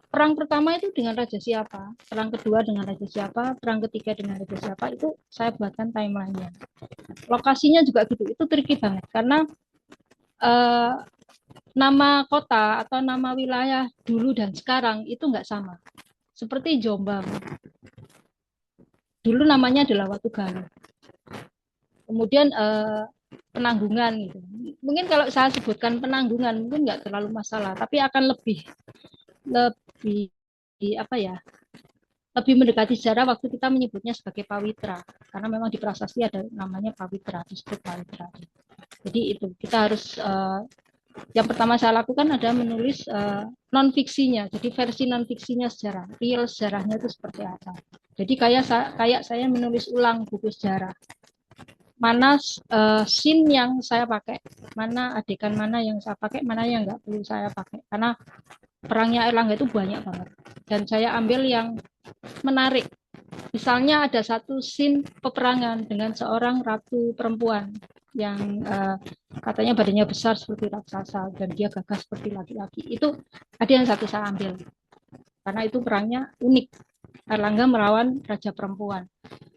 perang pertama itu dengan raja siapa, perang kedua dengan raja siapa, perang ketiga dengan raja siapa, itu saya buatkan timelinenya. Lokasinya juga gitu, itu tricky banget karena eh, nama kota atau nama wilayah dulu dan sekarang itu nggak sama. Seperti Jombang, dulu namanya adalah Watugaluh. Kemudian Penanggungan gitu. Mungkin kalau saya sebutkan Penanggungan mungkin nggak terlalu masalah, tapi akan lebih lebih apa ya? Lebih mendekati sejarah waktu kita menyebutnya sebagai Pawitra, karena memang di prasasti ada namanya Pawitra, disebut Pawitra. Jadi itu kita harus yang pertama saya lakukan adalah menulis non fiksinya, jadi versi non fiksinya sejarah, real sejarahnya itu seperti apa. Jadi kayak saya menulis ulang buku sejarah, mana scene yang saya pakai, mana adegan mana yang saya pakai, mana yang nggak perlu saya pakai, karena perangnya Airlangga itu banyak banget, dan saya ambil yang menarik. Misalnya ada satu scene peperangan dengan seorang ratu perempuan yang katanya badannya besar seperti raksasa dan dia gagah seperti laki-laki. Itu ada yang satu saya ambil karena itu perangnya unik. Erlangga melawan raja perempuan.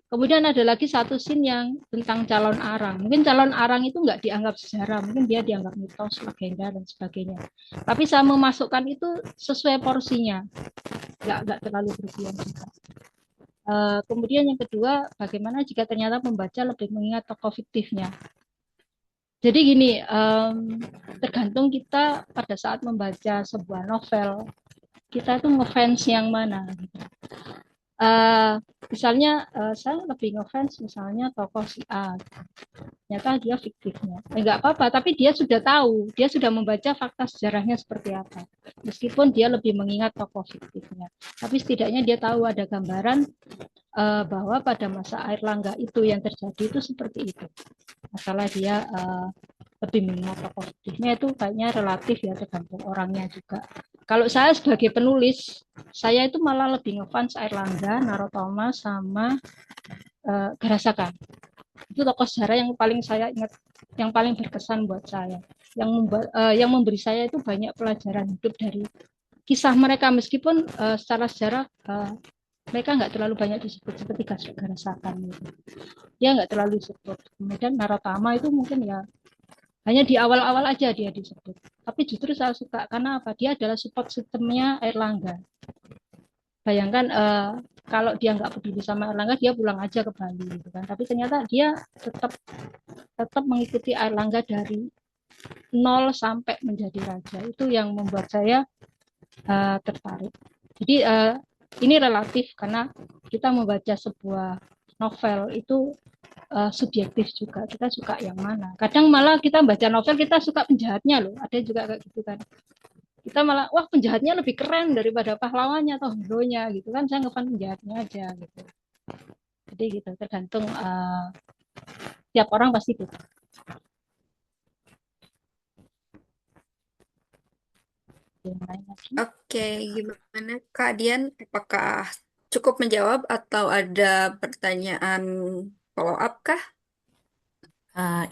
Kemudian ada lagi satu scene yang tentang calon arang. Mungkin calon arang itu nggak dianggap sejarah, mungkin dia dianggap mitos, legenda, dan sebagainya. Tapi saya memasukkan itu sesuai porsinya, nggak terlalu berlebihan juga. Kemudian yang kedua, bagaimana jika ternyata pembaca lebih mengingat tokoh fiktifnya. Jadi gini, tergantung kita pada saat membaca sebuah novel, kita itu ngefans yang mana. Misalnya saya lebih ngefans misalnya tokoh si A, ternyata dia fiktifnya. Enggak apa-apa, tapi dia sudah tahu, dia sudah membaca fakta sejarahnya seperti apa. Meskipun dia lebih mengingat tokoh fiktifnya, tapi setidaknya dia tahu ada gambaran bahwa pada masa Airlangga itu yang terjadi itu seperti itu. Masalah dia lebih mengingat tokoh fiktifnya itu kayaknya relatif ya, tergantung orangnya juga. Kalau saya sebagai penulis, saya itu malah lebih ngefans Airlangga, Narotoma, sama Garasakan. Itu tokoh sejarah yang paling saya ingat, yang paling berkesan buat saya, yang memberi saya itu banyak pelajaran hidup dari kisah mereka, meskipun secara sejarah mereka nggak terlalu banyak disebut seperti Garasakan gitu. Dia nggak terlalu disebut. Kemudian Narotama itu mungkin ya hanya di awal-awal aja dia disebut. Tapi justru saya suka karena apa? Dia adalah support sistemnya Airlangga. Bayangkan kalau dia nggak peduli sama Airlangga, dia pulang aja ke Bali gitu kan. Tapi ternyata dia tetap mengikuti Airlangga dari nol sampai menjadi raja. Itu yang membuat saya tertarik. Jadi ini relatif karena kita membaca sebuah novel itu subjektif juga, kita suka yang mana. Kadang malah kita baca novel kita suka penjahatnya loh, ada juga kayak gitu kan. Kita malah wah penjahatnya lebih keren daripada pahlawannya atau hero-nya gitu kan, saya ngefan penjahatnya aja gitu. Jadi gitu tergantung tiap orang pasti gitu. Yang lain lagi. Oke, gimana Kak Dian? Apakah cukup menjawab atau ada pertanyaan follow up kah?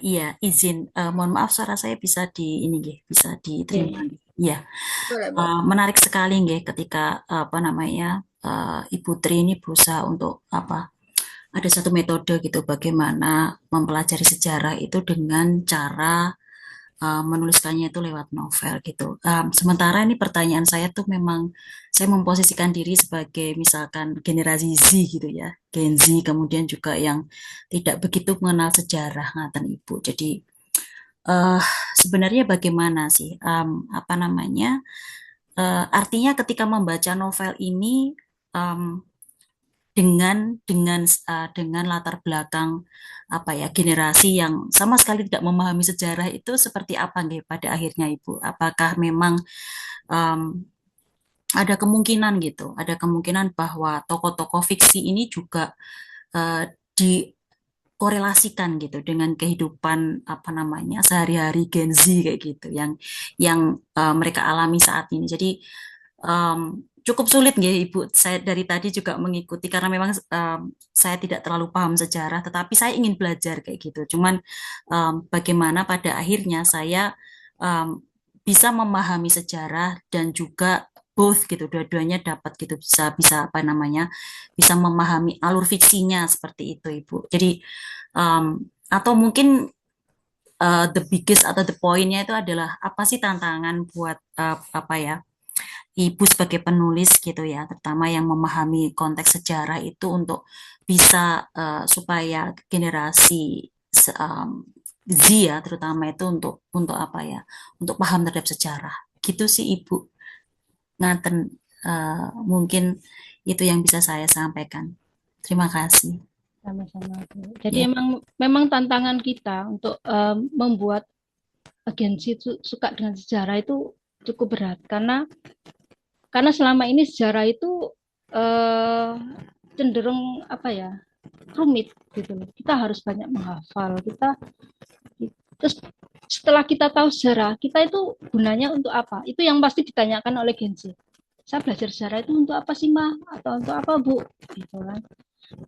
Iya, izin. Mohon maaf, suara saya bisa di ini, nggih, bisa Iya, diterima. iya. Iya, Boleh, boleh. menarik sekali, nggih, ketika apa namanya Ibu Tri ini berusaha untuk apa? Ada satu metode gitu, bagaimana mempelajari sejarah itu dengan cara menuliskannya itu lewat novel gitu. Sementara ini pertanyaan saya tuh memang saya memposisikan diri sebagai misalkan generasi Z gitu ya, Gen Z, kemudian juga yang tidak begitu mengenal sejarah ngaten Ibu. Jadi eh sebenarnya bagaimana sih apa namanya artinya ketika membaca novel ini em, dengan latar belakang apa ya generasi yang sama sekali tidak memahami sejarah itu seperti apa nih pada akhirnya Ibu? Apakah memang em, ada kemungkinan gitu, ada kemungkinan bahwa tokoh-tokoh fiksi ini juga dikorelasikan gitu dengan kehidupan apa namanya sehari-hari Gen Z kayak gitu yang mereka alami saat ini. Jadi um, cukup sulit ya Ibu. Saya dari tadi juga mengikuti karena memang saya tidak terlalu paham sejarah, tetapi saya ingin belajar kayak gitu. Cuman bagaimana pada akhirnya saya um, bisa memahami sejarah dan juga both gitu, dua-duanya dapat gitu bisa bisa apa namanya bisa memahami alur fiksinya seperti itu Ibu. Jadi um, atau mungkin the biggest atau the pointnya itu adalah apa sih tantangan buat apa ya ibu sebagai penulis gitu ya, terutama yang memahami konteks sejarah itu untuk bisa supaya generasi Z ya, terutama itu untuk apa ya, untuk paham terhadap sejarah. Gitu sih Ibu. Ngaten mungkin itu yang bisa saya sampaikan. Terima kasih. Sama-sama. Jadi Ya. memang tantangan kita untuk membuat agensi suka dengan sejarah itu cukup berat karena selama ini sejarah itu eh, cenderung apa ya rumit gitu loh. Kita harus banyak menghafal. Terus setelah kita tahu sejarah, kita itu gunanya untuk apa? Itu yang pasti ditanyakan oleh Gen Z. Saya belajar sejarah itu untuk apa sih mah? Atau untuk apa bu? Gitu kan.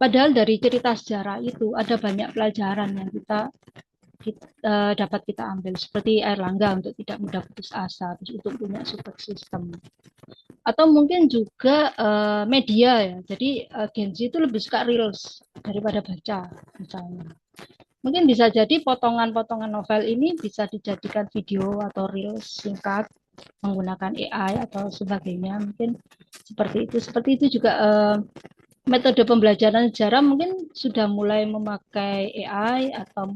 Padahal dari cerita sejarah itu ada banyak pelajaran yang dapat kita ambil seperti Airlangga untuk tidak mudah putus asa, terus untuk punya support system. Atau mungkin juga media ya. Jadi Gen Z itu lebih suka reels daripada baca misalnya. Mungkin bisa jadi potongan-potongan novel ini bisa dijadikan video atau reels singkat menggunakan AI atau sebagainya. Mungkin seperti itu. Seperti itu juga metode pembelajaran sejarah mungkin sudah mulai memakai AI atau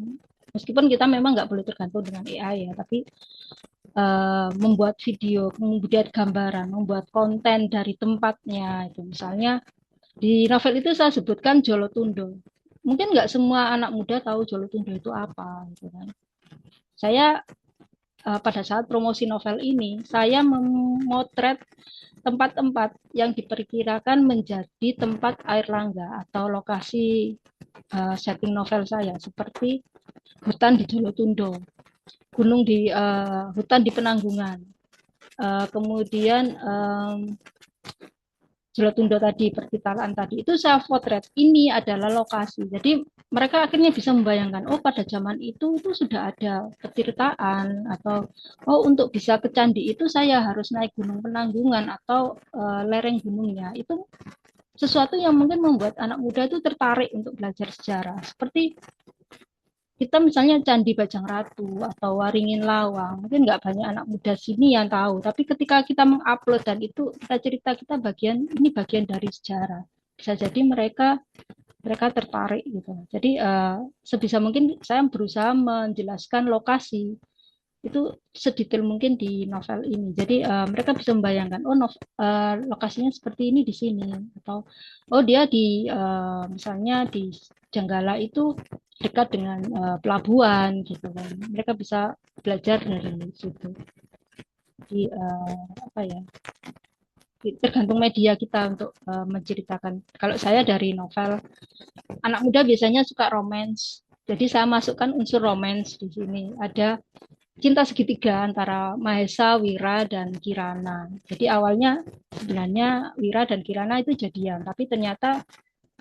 meskipun kita memang nggak boleh tergantung dengan AI ya, tapi membuat video, kemudian gambaran, membuat konten dari tempatnya itu misalnya di novel itu saya sebutkan Jolotundo. Mungkin nggak semua anak muda tahu Jolotundo itu apa, gitu kan. Saya pada saat promosi novel ini, saya memotret tempat-tempat yang diperkirakan menjadi tempat air langga atau lokasi setting novel saya, seperti hutan di Jolotundo, gunung di hutan di Penanggungan, kemudian Jolotundo tadi, perkitalaan tadi, itu saya potret. Ini adalah lokasi. Jadi mereka akhirnya bisa membayangkan, oh pada zaman itu sudah ada petirtaan atau oh untuk bisa ke candi itu saya harus naik gunung Penanggungan atau lereng gunungnya. Itu sesuatu yang mungkin membuat anak muda itu tertarik untuk belajar sejarah. Seperti kita misalnya Candi Bajang Ratu atau Waringin Lawang, mungkin nggak banyak anak muda sini yang tahu. Tapi ketika kita mengupload dan itu kita cerita kita ini bagian dari sejarah. Bisa jadi mereka tertarik gitu. Jadi sebisa mungkin saya berusaha menjelaskan lokasi itu sedetail mungkin di novel ini. Jadi mereka bisa membayangkan, oh lokasinya seperti ini di sini, atau oh dia di misalnya di Jenggala itu dekat dengan pelabuhan gitu kan. Mereka bisa belajar dari situ. Jadi apa ya? Tergantung media kita untuk menceritakan. Kalau saya dari novel, anak muda biasanya suka romance. Jadi saya masukkan unsur romance di sini. Ada cinta segitiga antara Mahesa, Wira, dan Kirana. Jadi awalnya sebenarnya Wira dan Kirana itu jadian, tapi ternyata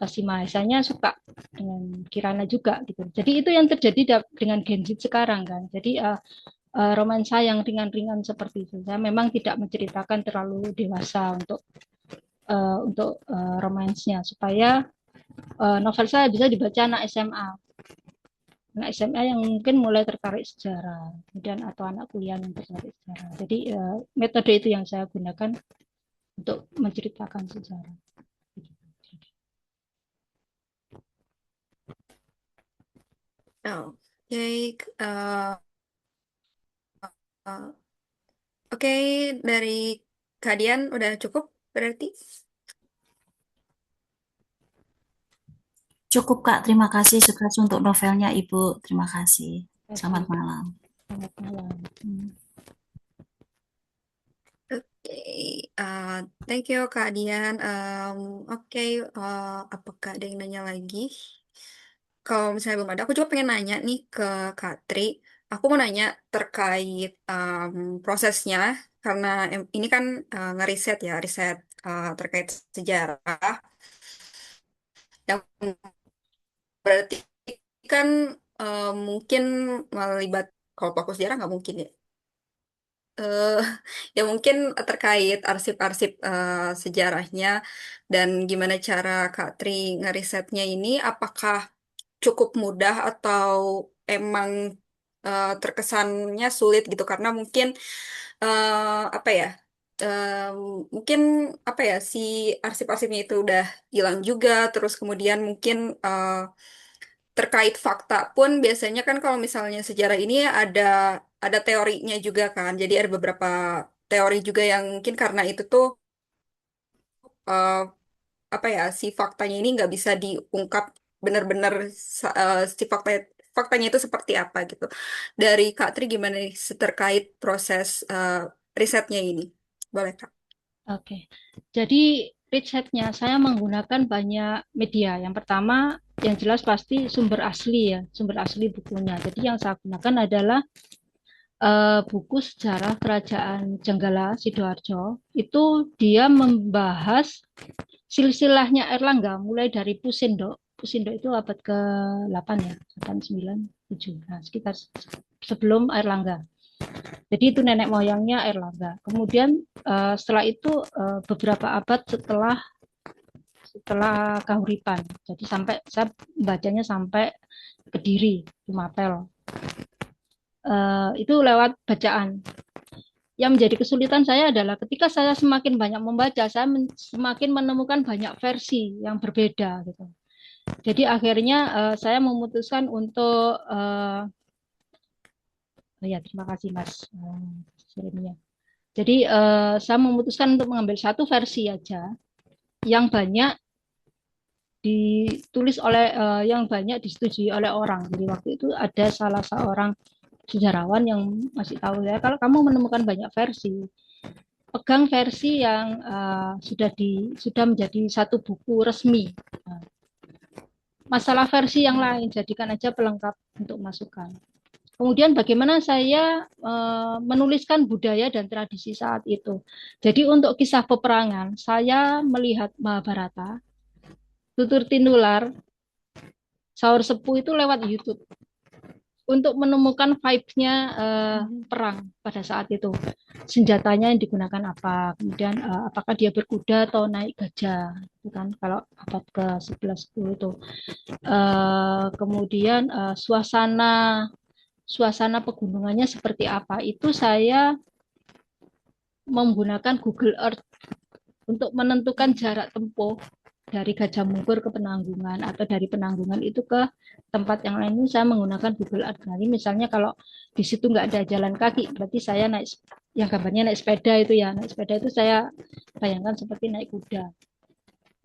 si Mahesanya suka dengan Kirana juga gitu. Jadi itu yang terjadi dengan Gen Z sekarang kan. Jadi romansa yang ringan-ringan seperti itu. Saya memang tidak menceritakan terlalu dewasa untuk romansnya supaya novel saya bisa dibaca anak SMA. Anak SMA yang mungkin mulai tertarik sejarah, kemudian atau anak kuliah yang tertarik sejarah. Jadi metode itu yang saya gunakan untuk menceritakan sejarah. Oke, oke, dari Kadian udah cukup berarti? Cukup Kak, terima kasih sukses untuk novelnya Ibu. Terima kasih. Selamat Kasih. malam. Selamat malam. Oke, thank you Kak Dian. Oke, apakah ada yang nanya lagi? Kalau misalnya belum ada, aku juga pengen nanya nih ke Kak Tri. Aku mau nanya terkait prosesnya, karena ini kan ngeriset ya, riset terkait sejarah. Yang berarti kan mungkin melibat, kalau pelaku sejarah nggak mungkin ya. eh ya mungkin terkait arsip-arsip sejarahnya dan gimana cara Kak Tri ngerisetnya ini, apakah cukup mudah atau emang terkesannya sulit gitu karena mungkin apa ya, eh, mungkin apa ya, si arsip-arsipnya itu udah hilang juga, terus kemudian mungkin terkait fakta pun biasanya kan kalau misalnya sejarah ini ada teorinya juga kan. Jadi ada beberapa teori juga yang mungkin karena itu tuh eh, apa ya, si faktanya ini nggak bisa diungkap benar-benar si faktanya itu seperti apa gitu. Dari Kak Tri gimana nih terkait proses risetnya ini? Boleh Kak? Oke, jadi risetnya saya menggunakan banyak media. Yang pertama, yang jelas pasti sumber asli ya, sumber asli bukunya. Jadi yang saya gunakan adalah buku sejarah Kerajaan Jenggala Sidoarjo. Itu dia membahas silsilahnya Erlangga, mulai dari Pusindo. Pusindo itu abad ke-8 ya, 8, 9, 7. Nah, sekitar sebelum Erlangga. Jadi itu nenek moyangnya Erlangga. Kemudian setelah itu beberapa abad setelah Kahuripan. Jadi sampai saya bacanya sampai Kediri, Tumapel. Itu lewat bacaan. Yang menjadi kesulitan saya adalah ketika saya semakin banyak membaca, saya semakin menemukan banyak versi yang berbeda gitu. Jadi akhirnya saya memutuskan untuk ya terima kasih Mas Surya. Jadi saya memutuskan untuk mengambil satu versi aja yang banyak ditulis oleh yang banyak disetujui oleh orang. Jadi waktu itu ada salah seorang sejarawan yang masih tahu ya, kalau kamu menemukan banyak versi, pegang versi yang sudah menjadi satu buku resmi. Masalah versi yang lain jadikan aja pelengkap untuk masukan. Kemudian bagaimana saya menuliskan budaya dan tradisi saat itu. Jadi untuk kisah peperangan, saya melihat Mahabharata, Tutur Tinular, Saur Sepuh itu lewat YouTube untuk menemukan vibes-nya perang pada saat itu. Senjatanya yang digunakan apa, kemudian apakah dia berkuda atau naik gajah, itu kan kalau abad ke-11 itu. Kemudian suasana pegunungannya seperti apa, itu saya menggunakan Google Earth untuk menentukan jarak tempuh dari Gajah Mungkur ke Penanggungan atau dari Penanggungan itu ke tempat yang lain, itu saya menggunakan Google Earth. Jadi misalnya kalau di situ nggak ada jalan kaki, berarti saya naik, yang gambarnya naik sepeda itu ya, naik sepeda itu saya bayangkan seperti naik kuda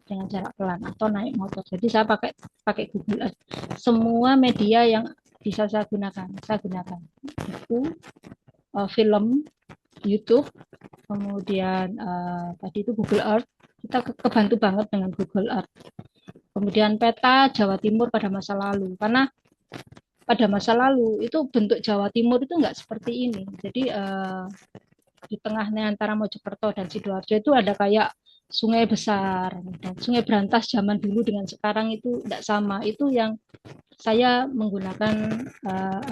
dengan jarak pelan atau naik motor. Jadi saya pakai Google Earth. Semua media yang bisa saya gunakan buku, film, YouTube, kemudian tadi itu Google Earth. Kita kebantu banget dengan Google Earth. Kemudian peta Jawa Timur pada masa lalu, karena pada masa lalu itu bentuk Jawa Timur itu nggak seperti ini. Jadi di tengahnya antara Mojokerto dan Sidoarjo itu ada kayak sungai besar, dan sungai berantas zaman dulu dengan sekarang itu tidak sama. Itu yang saya menggunakan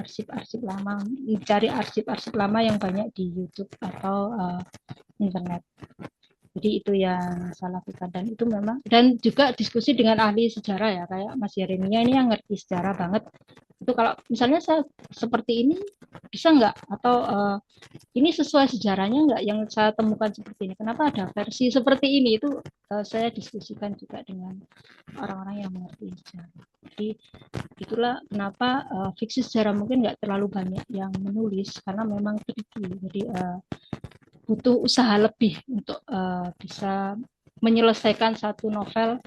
arsip-arsip lama, mencari arsip-arsip lama yang banyak di YouTube atau internet. Jadi itu yang saya lakukan, dan itu memang, dan juga diskusi dengan ahli sejarah ya, kayak Mas Yeremia ini yang ngerti sejarah banget. Itu kalau misalnya saya seperti ini bisa nggak, atau ini sesuai sejarahnya nggak yang saya temukan seperti ini, kenapa ada versi seperti ini, itu saya diskusikan juga dengan orang-orang yang mengerti sejarah. Jadi itulah kenapa fiksi sejarah mungkin nggak terlalu banyak yang menulis, karena memang tricky. Jadi butuh usaha lebih untuk bisa menyelesaikan satu novel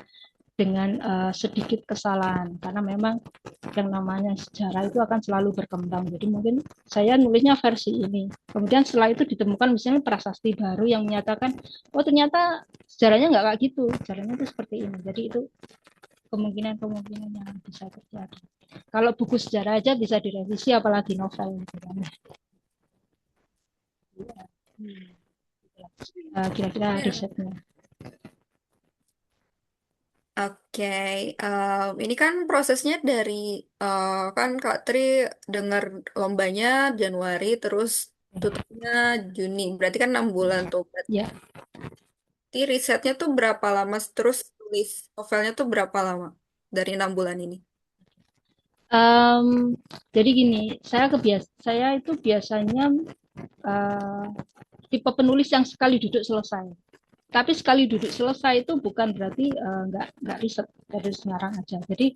dengan sedikit kesalahan, karena memang yang namanya sejarah itu akan selalu berkembang. Jadi mungkin saya nulisnya versi ini, kemudian setelah itu ditemukan misalnya prasasti baru yang menyatakan oh ternyata sejarahnya nggak kayak gitu, sejarahnya itu seperti ini. Jadi itu kemungkinan-kemungkinan yang bisa terjadi. Kalau buku sejarah aja bisa direvisi, apalagi novel gitu kan. Kira-kira risetnya. Oke, ini kan prosesnya dari kan Kak Tri dengar lombanya Januari terus tutupnya Juni, berarti kan 6 bulan tuh. Ya, Berarti risetnya tuh berapa lama, terus tulis novelnya tuh berapa lama dari 6 bulan ini? um, jadi gini, saya itu biasanya uh, tipe penulis yang sekali duduk selesai. Tapi sekali duduk selesai itu bukan berarti nggak riset dari sekarang aja. Jadi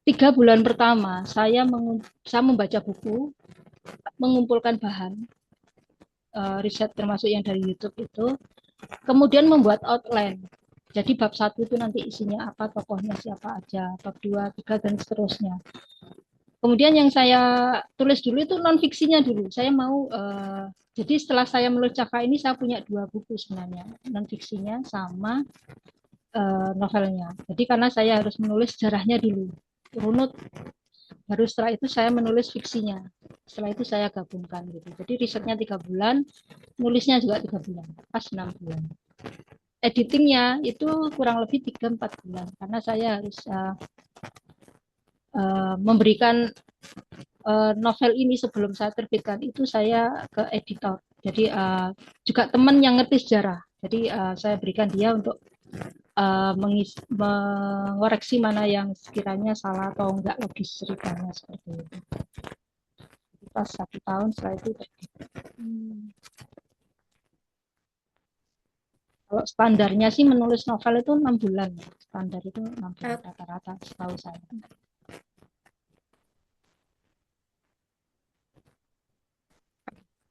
3 bulan pertama saya membaca buku, mengumpulkan bahan riset termasuk yang dari YouTube itu, kemudian membuat outline. Jadi bab 1 itu nanti isinya apa, tokohnya siapa aja, bab 2, 3, dan seterusnya. Kemudian yang saya tulis dulu itu non fiksinya dulu. Saya mau jadi setelah saya menulis Caka ini saya punya 2 buku sebenarnya, non fiksinya sama novelnya. Jadi karena saya harus menulis sejarahnya dulu, runut, baru setelah itu saya menulis fiksinya. Setelah itu saya gabungkan gitu. Jadi risetnya 3 bulan, nulisnya juga 3 bulan, pas 6 bulan. Editingnya itu kurang lebih 3-4 bulan karena saya harus memberikan novel ini sebelum saya terbitkan itu saya ke editor. Jadi juga teman yang ngerti sejarah. Jadi saya berikan dia untuk mengoreksi mana yang sekiranya salah atau enggak logis ceritanya seperti itu. Pas 1 tahun setelah itu terbit. Kalau standarnya sih menulis novel itu 6 bulan. Standar itu 6 bulan rata-rata setahu saya.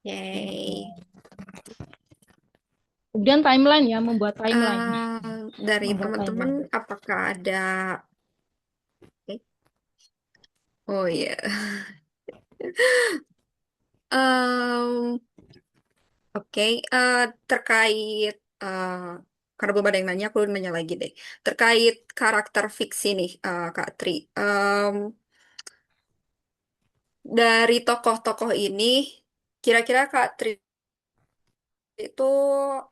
Yay. Kemudian timeline ya, membuat timeline. Dari Membuat teman-teman timeline. apakah ada oh iya. Em, Oke, terkait karena belum ada yang nanya, aku nanya lagi deh. Terkait karakter fiksi nih, Kak Tri. Dari tokoh-tokoh ini, kira-kira Kak Tri itu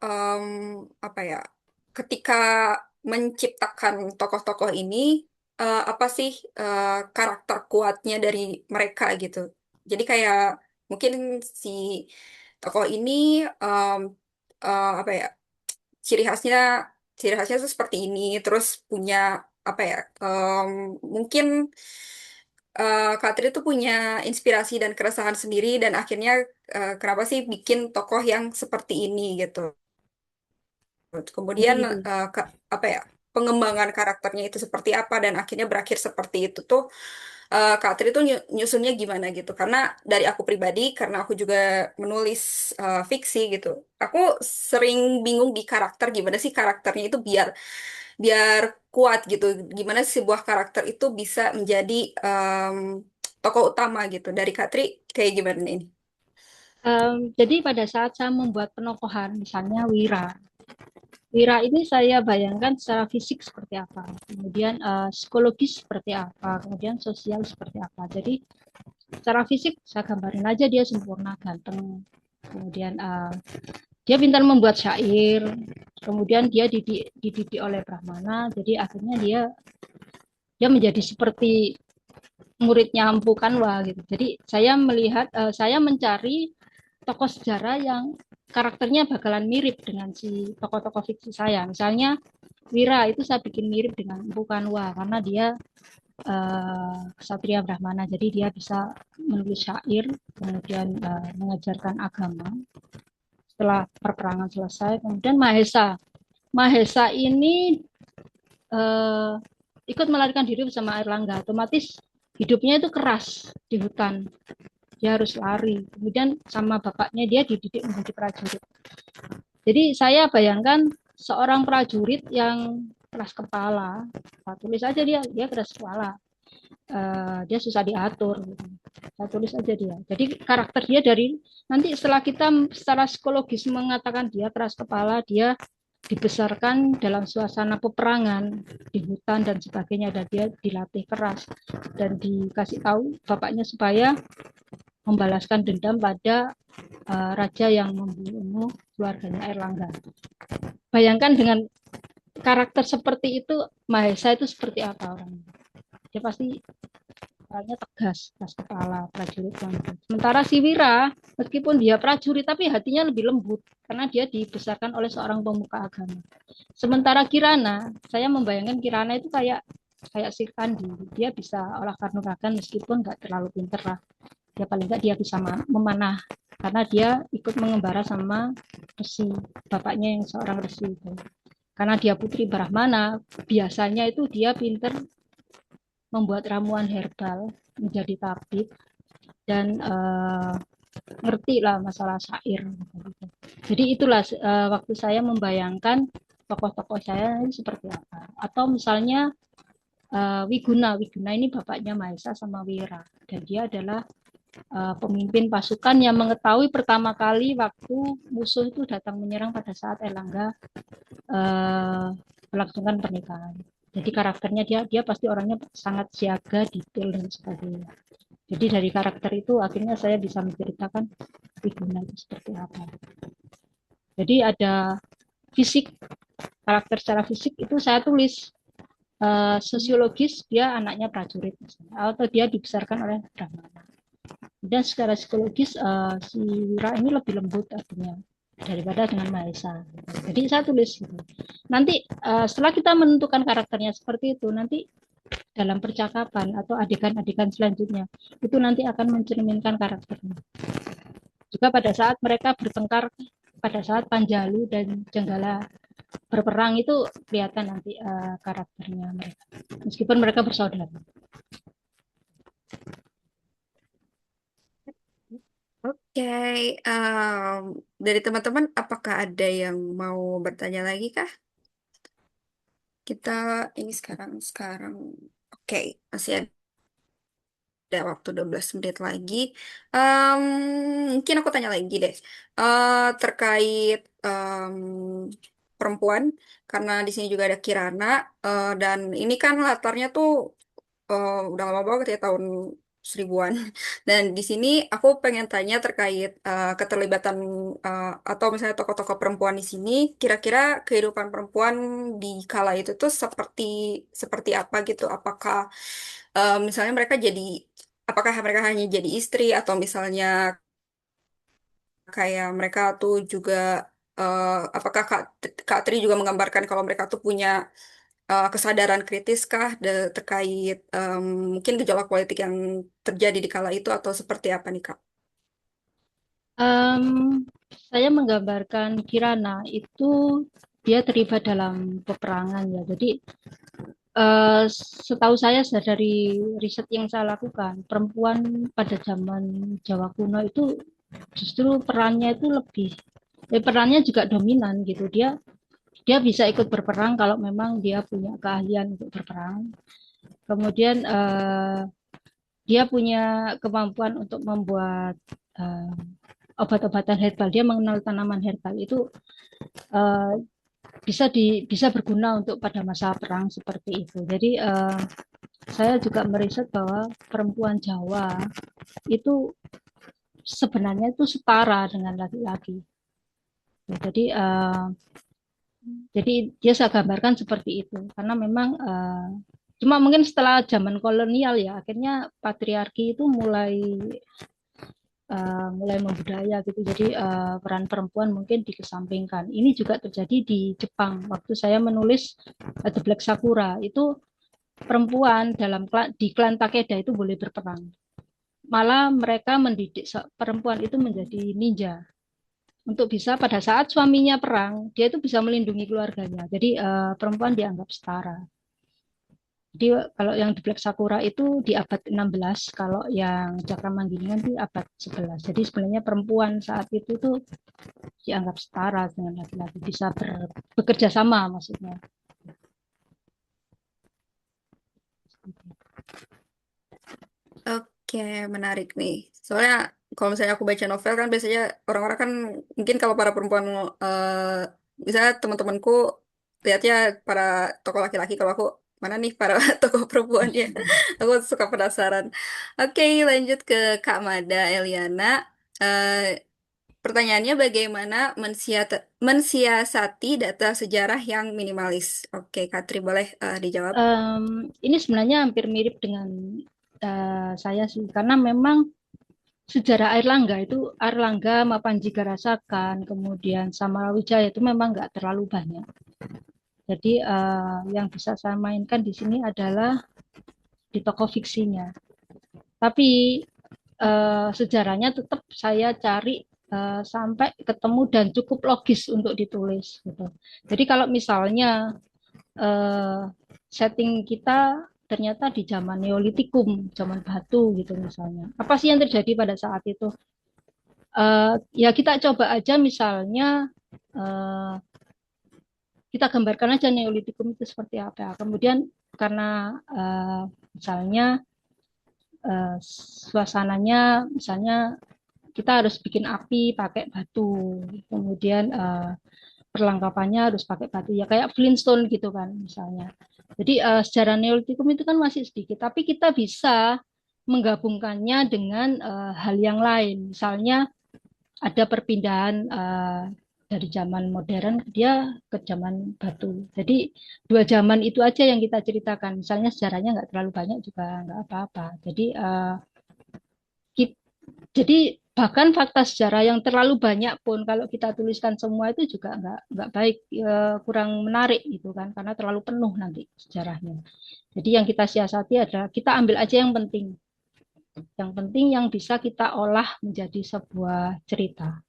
em, apa ya? Ketika menciptakan tokoh-tokoh ini, apa sih karakter kuatnya dari mereka gitu? Jadi kayak mungkin si tokoh ini em, apa ya? ciri khasnya ciri khasnya tuh seperti ini, terus punya apa ya? Mungkin Kak Tri tuh punya inspirasi dan keresahan sendiri dan akhirnya kenapa sih bikin tokoh yang seperti ini gitu. Jadi Kemudian gitu. apa ya, pengembangan karakternya itu seperti apa dan akhirnya berakhir seperti itu tuh Kak Tri tuh nyusunnya gimana gitu. Karena dari aku pribadi, karena aku juga menulis fiksi gitu, aku sering bingung di karakter, gimana sih karakternya itu biar biar kuat gitu. Gimana sebuah karakter itu bisa menjadi tokoh utama gitu. Dari Kak Tri kayak gimana ini? Jadi pada saat saya membuat penokohan, misalnya Wira, Wira ini saya bayangkan secara fisik seperti apa, kemudian psikologis seperti apa, kemudian sosial seperti apa. Jadi secara fisik saya gambarin aja dia sempurna, ganteng, kemudian dia pintar membuat syair, kemudian dia dididik oleh Brahmana, jadi akhirnya dia menjadi seperti muridnya Empu Kanwa gitu. Jadi saya melihat, saya mencari tokoh sejarah yang karakternya bakalan mirip dengan si tokoh-tokoh fiksi saya. Misalnya Wira itu saya bikin mirip dengan Empu Kanwa karena dia Ksatria Brahmana, jadi dia bisa menulis syair, kemudian mengajarkan agama. Setelah perperangan selesai, kemudian Mahesa. Mahesa ini eh, ikut melarikan diri bersama Airlangga. Otomatis hidupnya itu keras di hutan. Dia harus lari. Kemudian sama bapaknya dia dididik menjadi prajurit. Jadi saya bayangkan seorang prajurit yang keras kepala. Saya tulis aja dia keras kepala. Dia susah diatur. Gitu. Saya tulis aja dia. Jadi karakter dia dari nanti setelah kita secara psikologis mengatakan dia keras kepala, dia dibesarkan dalam suasana peperangan di hutan dan sebagainya, dan dia dilatih keras dan dikasih tahu bapaknya supaya membalaskan dendam pada raja yang membunuh keluarganya Airlangga. Bayangkan dengan karakter seperti itu, Mahesa itu seperti apa orangnya? Dia pasti orangnya tegas, keras kepala, prajurit lembut. Sementara si Wira, meskipun dia prajurit, tapi hatinya lebih lembut karena dia dibesarkan oleh seorang pemuka agama. Sementara Kirana, saya membayangkan Kirana itu kayak si Kandi, dia bisa olah kanuragan meskipun nggak terlalu pinter lah. Dia paling nggak dia bisa memanah karena dia ikut mengembara sama resi, bapaknya yang seorang resi itu. Karena dia putri Brahmana, biasanya itu dia pinter membuat ramuan herbal, menjadi tabib, dan ngerti lah masalah syair. Gitu. Jadi itulah waktu saya membayangkan tokoh-tokoh saya ini seperti apa. Atau misalnya Wiguna ini bapaknya Mahesa sama Wira, dan dia adalah pemimpin pasukan yang mengetahui pertama kali waktu musuh itu datang menyerang pada saat Airlangga melangsungkan pernikahan. Jadi karakternya dia pasti orangnya sangat siaga, detail dan sebagainya. Jadi dari karakter itu akhirnya saya bisa menceritakan Wiguna itu seperti apa. Jadi ada fisik, karakter secara fisik itu saya tulis. Sosiologis dia anaknya prajurit misalnya, atau dia dibesarkan oleh Brahmana. Dan secara psikologis si Wira ini lebih lembut artinya daripada dengan Mahesa. Jadi saya tulis gitu. Nanti setelah kita menentukan karakternya seperti itu, nanti dalam percakapan atau adegan-adegan selanjutnya itu nanti akan mencerminkan karakternya. Juga pada saat mereka bertengkar, pada saat Panjalu dan Jenggala berperang itu kelihatan nanti karakternya mereka, meskipun mereka bersaudara. Oke, dari teman-teman, apakah ada yang mau bertanya lagi kah? Kita ini sekarang, oke, masih ada waktu 12 menit lagi. Em, Mungkin aku tanya lagi deh, terkait perempuan, karena di sini juga ada Kirana, dan ini kan latarnya tuh udah lama banget ya, tahun seribuan. Dan di sini aku pengen tanya terkait keterlibatan atau misalnya tokoh-tokoh perempuan di sini, kira-kira kehidupan perempuan di kala itu tuh seperti seperti apa gitu? Misalnya apakah mereka hanya jadi istri, atau misalnya kayak mereka tuh juga apakah Kak Tri juga menggambarkan kalau mereka tuh punya kesadaran kritis kah terkait mungkin gejolak politik yang terjadi di kala itu, atau seperti apa nih Kak? Um, saya menggambarkan Kirana itu dia terlibat dalam peperangan ya. Jadi setahu saya dari riset yang saya lakukan, perempuan pada zaman Jawa kuno itu justru perannya itu perannya juga dominan gitu. Dia bisa ikut berperang kalau memang dia punya keahlian untuk berperang. Kemudian dia punya kemampuan untuk membuat obat-obatan herbal, dia mengenal tanaman herbal itu uh, bisa berguna untuk pada masa perang seperti itu. Jadi saya juga meriset bahwa perempuan Jawa itu sebenarnya itu setara dengan laki-laki. Jadi dia saya gambarkan seperti itu karena memang cuma mungkin setelah zaman kolonial ya akhirnya patriarki itu mulai membudaya gitu. Jadi peran perempuan mungkin dikesampingkan. Ini juga terjadi di Jepang. Waktu saya menulis The Black Sakura itu perempuan di klan Takeda itu boleh berperang. Malah mereka mendidik perempuan itu menjadi ninja untuk bisa pada saat suaminya perang dia itu bisa melindungi keluarganya. Jadi perempuan dianggap setara. Jadi kalau yang di Black Sakura itu di abad 16, kalau yang Cakramanggilingan di abad 11. Jadi sebenarnya perempuan saat itu tuh dianggap setara dengan laki-laki, bisa bekerja sama maksudnya. Oke, menarik nih. Soalnya kalau misalnya aku baca novel kan biasanya orang-orang kan mungkin kalau para perempuan, misalnya teman-temanku lihatnya para tokoh laki-laki, kalau aku mana nih para tokoh perempuannya. Aku suka penasaran. Oke, lanjut ke Kak Mada Eliana. Eh, Pertanyaannya bagaimana mensiasati data sejarah yang minimalis? Oke, Katri boleh dijawab. Ini sebenarnya hampir mirip dengan saya sih, karena memang sejarah Airlangga, Mapanjigarasakan, kemudian Samarawijaya itu memang nggak terlalu banyak. Jadi yang bisa saya mainkan di sini adalah di tokoh fiksinya. Tapi sejarahnya tetap saya cari sampai ketemu dan cukup logis untuk ditulis gitu. Jadi kalau misalnya setting kita ternyata di zaman Neolitikum, zaman batu gitu misalnya. Apa sih yang terjadi pada saat itu? Ya kita coba aja misalnya kita gambarkan aja Neolitikum itu seperti apa. Kemudian karena misalnya suasananya misalnya kita harus bikin api pakai batu, kemudian perlengkapannya harus pakai batu ya kayak Flintstone gitu kan misalnya. Jadi sejarah Neolitikum itu kan masih sedikit, tapi kita bisa menggabungkannya dengan hal yang lain. Misalnya ada perpindahan dari zaman modern dia ke zaman batu. Jadi dua zaman itu aja yang kita ceritakan. Misalnya sejarahnya nggak terlalu banyak juga nggak apa-apa. Jadi bahkan fakta sejarah yang terlalu banyak pun kalau kita tuliskan semua itu juga nggak baik, kurang menarik gitu kan, karena terlalu penuh nanti sejarahnya. Jadi yang kita siasati adalah kita ambil aja yang penting yang bisa kita olah menjadi sebuah cerita.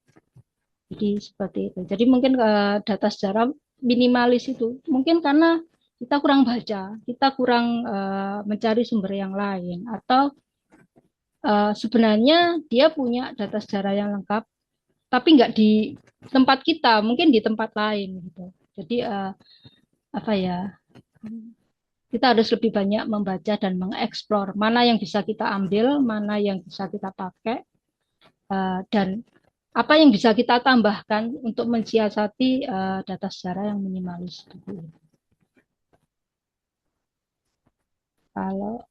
Jadi seperti itu. Jadi mungkin data sejarah minimalis itu mungkin karena kita kurang baca, kita kurang mencari sumber yang lain, atau sebenarnya dia punya data sejarah yang lengkap, tapi nggak di tempat kita, mungkin di tempat lain gitu. Jadi apa ya? Kita harus lebih banyak membaca dan mengeksplor mana yang bisa kita ambil, mana yang bisa kita pakai, dan apa yang bisa kita tambahkan untuk mensiasati data sejarah yang minimalis. Kalau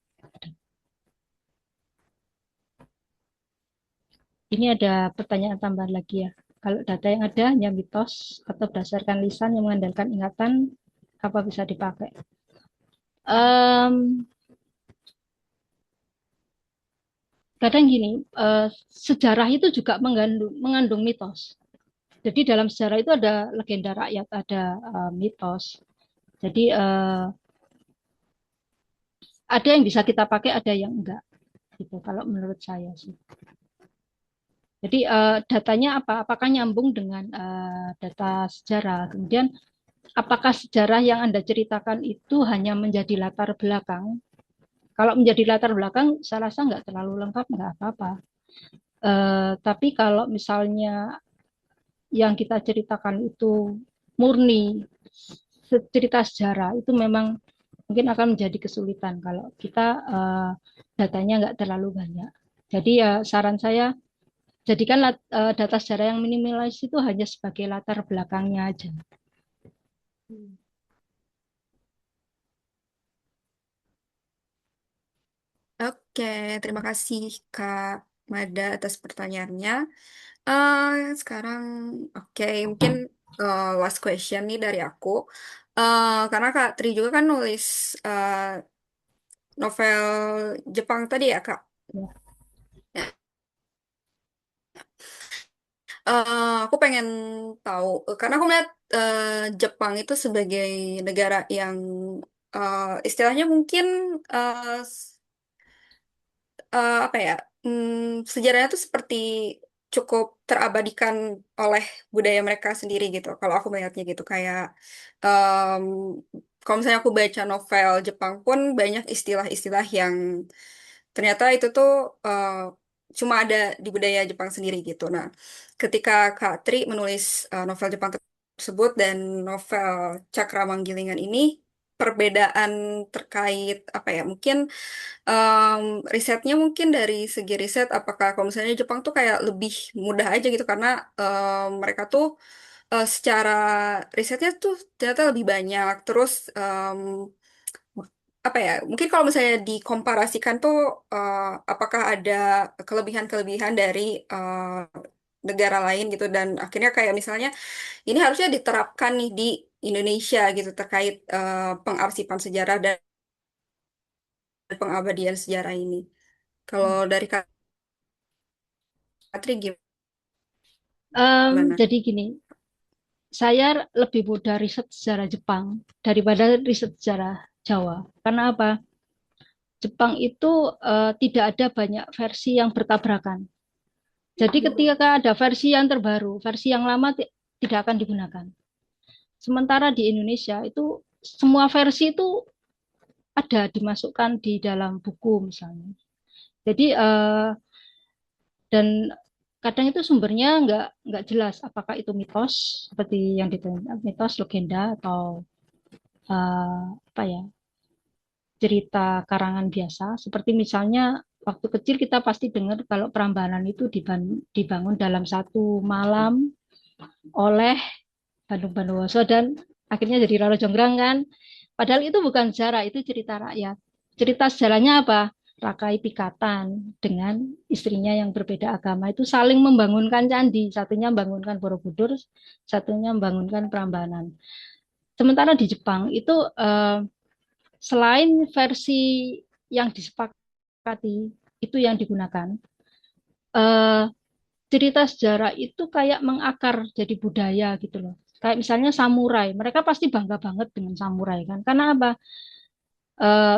ini ada pertanyaan tambahan lagi ya. Kalau data yang ada hanya mitos atau berdasarkan lisan yang mengandalkan ingatan, apa bisa dipakai? Kadang gini, sejarah itu juga mengandung mitos. Jadi dalam sejarah itu ada legenda rakyat, ada mitos. Jadi ada yang bisa kita pakai, ada yang enggak. Gitu. Kalau menurut saya sih. Jadi datanya apa? Apakah nyambung dengan data sejarah? Kemudian apakah sejarah yang Anda ceritakan itu hanya menjadi latar belakang? Kalau menjadi latar belakang, saya rasa nggak terlalu lengkap, nggak apa-apa. Tapi kalau misalnya yang kita ceritakan itu murni cerita sejarah, itu memang mungkin akan menjadi kesulitan kalau kita datanya nggak terlalu banyak. Jadi ya saran saya jadikan data sejarah yang minimalis itu hanya sebagai latar belakangnya aja. Oke, terima kasih Kak Mada atas pertanyaannya. Eh, sekarang, oke, mungkin last question nih dari aku. Karena Kak Tri juga kan nulis eh, novel Jepang tadi ya Kak. Ya. Ya. Aku pengen tahu, karena aku melihat Jepang itu sebagai negara yang istilahnya mungkin eh, apa ya, sejarahnya tuh seperti cukup terabadikan oleh budaya mereka sendiri gitu. Kalau aku melihatnya gitu, kayak em, kalau misalnya aku baca novel Jepang pun banyak istilah-istilah yang ternyata itu tuh cuma ada di budaya Jepang sendiri gitu. Nah, ketika Kak Tri menulis novel Jepang tersebut dan novel Cakrawanggilingan ini, perbedaan terkait apa ya, mungkin Em, risetnya mungkin dari segi riset, apakah kalau misalnya Jepang tuh kayak lebih mudah aja gitu karena mereka tuh secara risetnya tuh ternyata lebih banyak. Terus apa ya? Mungkin kalau misalnya dikomparasikan tuh apakah ada kelebihan-kelebihan dari negara lain gitu dan akhirnya kayak misalnya ini harusnya diterapkan nih di Indonesia gitu terkait pengarsipan sejarah dan pengabadian sejarah ini. Kalau dari Kak Katri gimana? Jadi gini, saya lebih mudah riset sejarah Jepang daripada riset sejarah Jawa. Karena apa? Jepang itu tidak ada banyak versi yang bertabrakan. Jadi ketika ada versi yang terbaru, versi yang lama tidak akan digunakan. Sementara di Indonesia itu semua versi itu ada dimasukkan di dalam buku misalnya. Jadi dan kadang itu sumbernya nggak jelas apakah itu mitos seperti yang ditanya mitos legenda atau apa ya cerita karangan biasa seperti misalnya waktu kecil kita pasti dengar kalau Prambanan itu dibangun dalam satu malam oleh Bandung Bondowoso dan akhirnya jadi Roro Jonggrang kan. Padahal itu bukan sejarah, itu cerita rakyat. Cerita sejarahnya apa? Rakai Pikatan dengan istrinya yang berbeda agama itu saling membangunkan candi. Satunya membangunkan Borobudur, satunya membangunkan Prambanan. Sementara di Jepang itu selain versi yang disepakati itu yang digunakan, eh, cerita sejarah itu kayak mengakar jadi budaya gitu loh. Kayak misalnya samurai, mereka pasti bangga banget dengan samurai kan. Karena apa?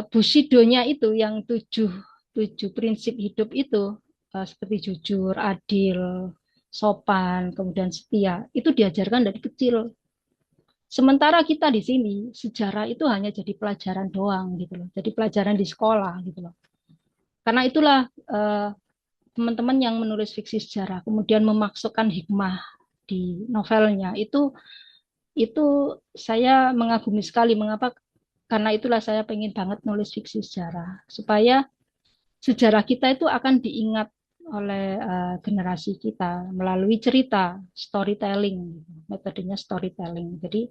Bushido-nya itu yang tujuh prinsip hidup itu seperti jujur, adil, sopan, kemudian setia, itu diajarkan dari kecil. Sementara kita di sini sejarah itu hanya jadi pelajaran doang gitu loh. Jadi pelajaran di sekolah gitu loh. Karena itulah eh, teman-teman yang menulis fiksi sejarah kemudian memasukkan hikmah di novelnya itu saya mengagumi sekali. Mengapa? Karena itulah saya pengen banget nulis fiksi sejarah supaya sejarah kita itu akan diingat oleh generasi kita melalui cerita storytelling, metodenya storytelling. Jadi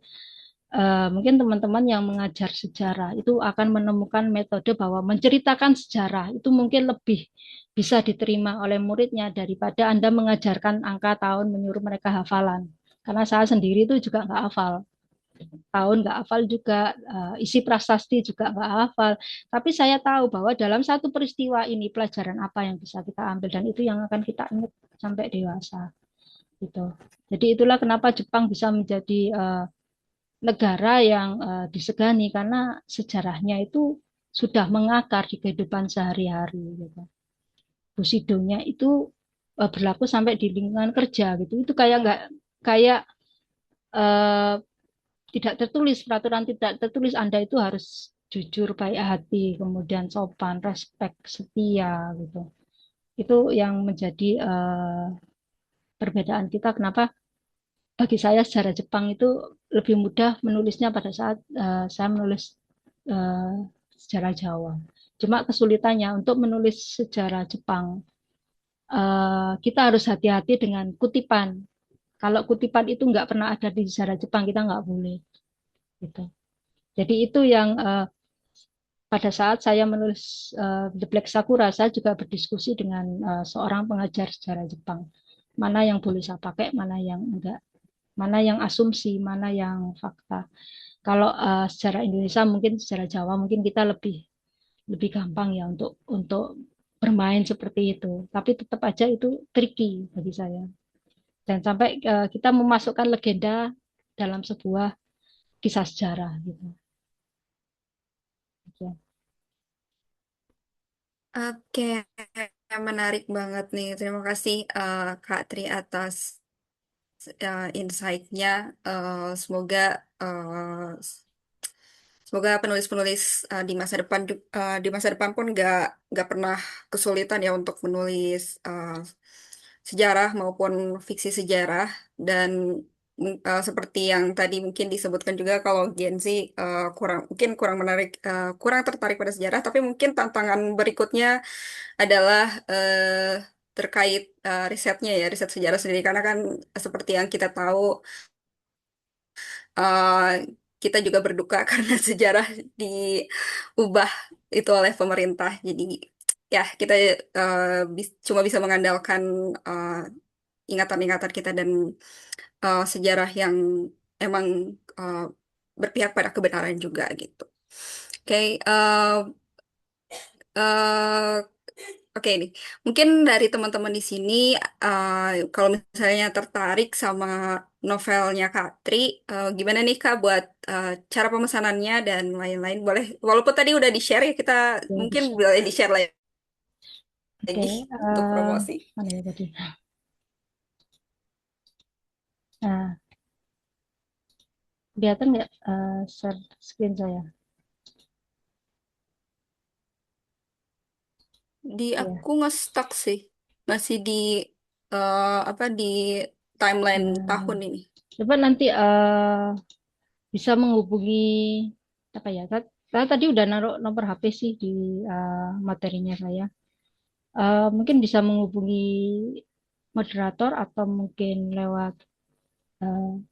mungkin teman-teman yang mengajar sejarah itu akan menemukan metode bahwa menceritakan sejarah itu mungkin lebih bisa diterima oleh muridnya daripada Anda mengajarkan angka tahun menyuruh mereka hafalan. Karena saya sendiri itu juga nggak hafal tahun nggak hafal juga, isi prasasti juga nggak hafal. Tapi saya tahu bahwa dalam satu peristiwa ini pelajaran apa yang bisa kita ambil dan itu yang akan kita ingat sampai dewasa. Gitu. Jadi itulah kenapa Jepang bisa menjadi negara yang disegani karena sejarahnya itu sudah mengakar di kehidupan sehari-hari. Gitu. Bushido-nya itu berlaku sampai di lingkungan kerja gitu. Itu kayak nggak kayak uh, tidak tertulis, peraturan tidak tertulis Anda itu harus jujur, baik hati, kemudian sopan, respek, setia gitu. Itu yang menjadi perbedaan kita. Kenapa bagi saya sejarah Jepang itu lebih mudah menulisnya pada saat saya menulis uh, sejarah Jawa. Cuma kesulitannya untuk menulis sejarah Jepang kita harus hati-hati dengan kutipan. Kalau kutipan itu nggak pernah ada di sejarah Jepang, kita nggak boleh. Gitu. Jadi itu yang pada saat saya menulis The Black Sakura, saya juga berdiskusi dengan seorang pengajar sejarah Jepang. Mana yang boleh saya pakai, mana yang enggak. Mana yang asumsi, mana yang fakta. Kalau sejarah Indonesia, mungkin sejarah Jawa, mungkin kita lebih lebih gampang ya untuk bermain seperti itu. Tapi tetap aja itu tricky bagi saya. Dan sampai kita memasukkan legenda dalam sebuah kisah sejarah gitu. Oke. Oke, menarik banget nih. Terima kasih Kak Tri atas insight-nya. Semoga semoga penulis-penulis di masa depan pun nggak pernah kesulitan ya untuk menulis sejarah maupun fiksi sejarah dan seperti yang tadi mungkin disebutkan juga kalau Gen Z kurang menarik kurang tertarik pada sejarah, tapi mungkin tantangan berikutnya adalah terkait risetnya ya, riset sejarah sendiri karena kan seperti yang kita tahu eh, kita juga berduka karena sejarah diubah itu oleh pemerintah. Jadi ya kita cuma bisa mengandalkan eh, ingatan-ingatan kita dan sejarah yang emang eh, berpihak pada kebenaran juga gitu. Oke, eh, oke nih, mungkin dari teman-teman di sini, kalau misalnya tertarik sama novelnya Kak Tri, gimana nih Kak buat cara pemesanannya dan lain-lain? Boleh, walaupun tadi udah di-share ya, kita Ya, mungkin bisa. boleh di-share Oke, lagi untuk promosi. mana ya tadi? Nah, kelihatan nggak share screen saya? Di Ya. aku nge-stuck sih, masih di apa di timeline Nah, tahun ini. coba nanti bisa menghubungi apa ya? Saya tadi udah naruh nomor HP sih di materinya saya. Mungkin bisa menghubungi moderator atau mungkin lewat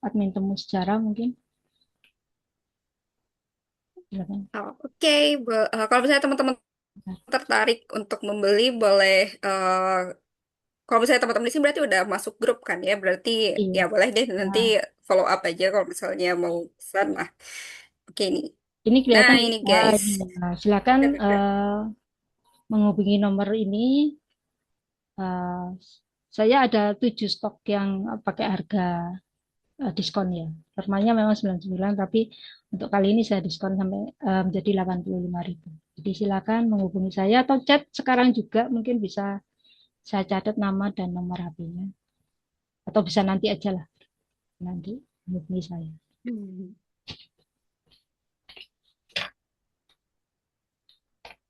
admin temu sejarah mungkin. Silakan. Oh, oke, kalau misalnya teman-teman tertarik untuk membeli, boleh kalau misalnya teman-teman di sini berarti udah masuk grup kan ya, berarti Iya. ya boleh deh nanti Nah, follow up aja kalau misalnya mau pesan. Nah, oke nih. ini Nah, kelihatan ini ah, guys. ini. Nah, silakan menghubungi nomor ini. Eh, saya ada 7 stok yang pakai harga diskon ya. Normalnya memang 99, tapi untuk kali ini saya diskon sampai menjadi 85.000. Jadi silakan menghubungi saya atau chat sekarang juga mungkin bisa saya catat nama dan nomor HP-nya. Atau bisa nanti aja lah, nanti menghubungi saya. Hmm.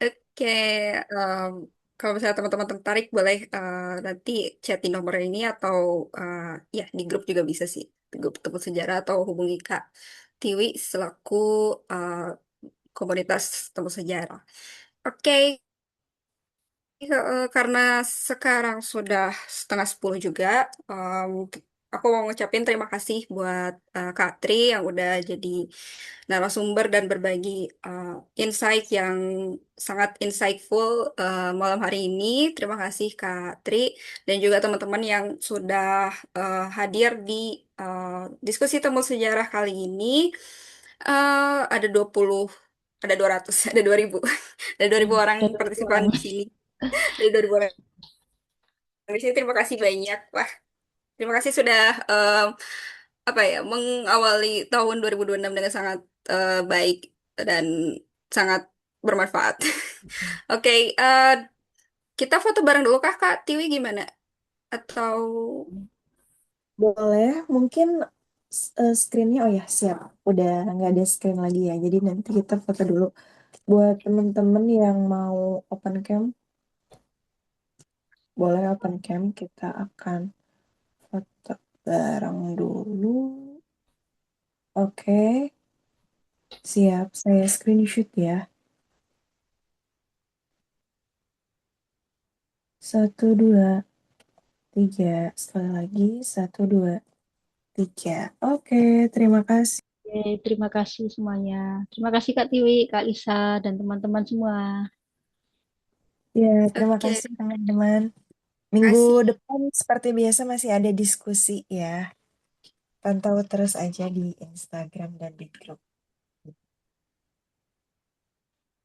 Oke, em, kalau misalnya teman-teman tertarik boleh nanti chat di nomor ini atau eh, ya di grup juga bisa sih. Di grup Temu Sejarah atau hubungi Kak Tiwi selaku eh, komunitas Temu Sejarah. Oke, karena sekarang sudah setengah 10 juga, aku mau ngucapin terima kasih buat Kak Tri yang udah jadi narasumber dan berbagi uh, insight yang sangat insightful malam hari ini. Terima kasih Kak Tri dan juga teman-teman yang sudah hadir di diskusi temu sejarah kali ini. Ada 20, ada 200, ada 2000, ada 2000 orang Dan dua partisipan orang. di sini. Dari 2000 orang di sini. Terima kasih banyak. Wah, terima kasih sudah apa ya mengawali tahun 2026 dengan sangat baik dan sangat bermanfaat. Oke, kita foto bareng dulu kah Kak Tiwi gimana? Atau Boleh, mungkin screen-nya, oh ya siap, udah nggak ada screen lagi ya, jadi nanti kita foto dulu. Buat temen-temen yang mau open cam, boleh open cam, kita akan foto bareng dulu. Oke, siap, saya screenshot ya. Satu, dua. 3. Sekali lagi, 1, 2, 3. Oke, terima kasih. Oke, terima kasih semuanya. Terima kasih Kak Tiwi, Kak Lisa, dan teman-teman semua. Ya, terima Oke, kasih teman-teman. Minggu kasih. depan seperti biasa masih ada diskusi ya. Pantau terus aja di Instagram dan di grup.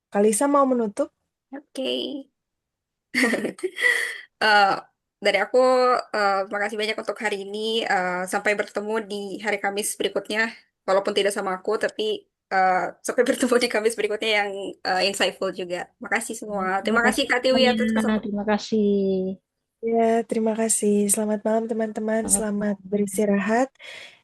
Kalisa mau menutup? Oke. Eh, dari aku, makasih banyak untuk hari ini. Sampai bertemu di hari Kamis berikutnya. Walaupun tidak sama aku, tapi eh, sampai bertemu di Kamis berikutnya yang insightful juga. Makasih semua. Terima Terima kasih kasih Kak Tiwi semuanya. atas kesempatan. Terima kasih. Ya, terima kasih. Selamat malam teman-teman. Selamat Selamat malam. beristirahat.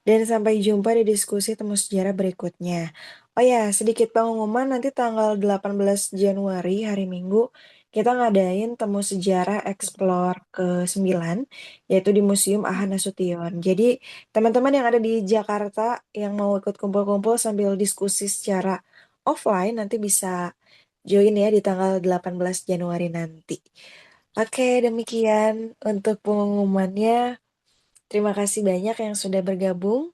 Dan sampai jumpa di diskusi temu sejarah berikutnya. Oh ya, sedikit pengumuman nanti tanggal 18 Januari hari Minggu kita ngadain temu sejarah Explore ke-9 yaitu di Museum AHA Nasution. Jadi teman-teman yang ada di Jakarta yang mau ikut kumpul-kumpul sambil diskusi secara offline nanti bisa join ya di tanggal 18 Januari nanti. Oke, demikian untuk pengumumannya. Terima kasih banyak yang sudah bergabung.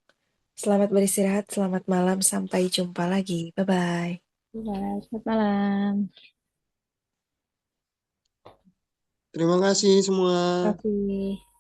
Selamat beristirahat, selamat malam, sampai jumpa lagi. Bye-bye. Ya, selamat malam. Terima kasih semua. Terima kasih.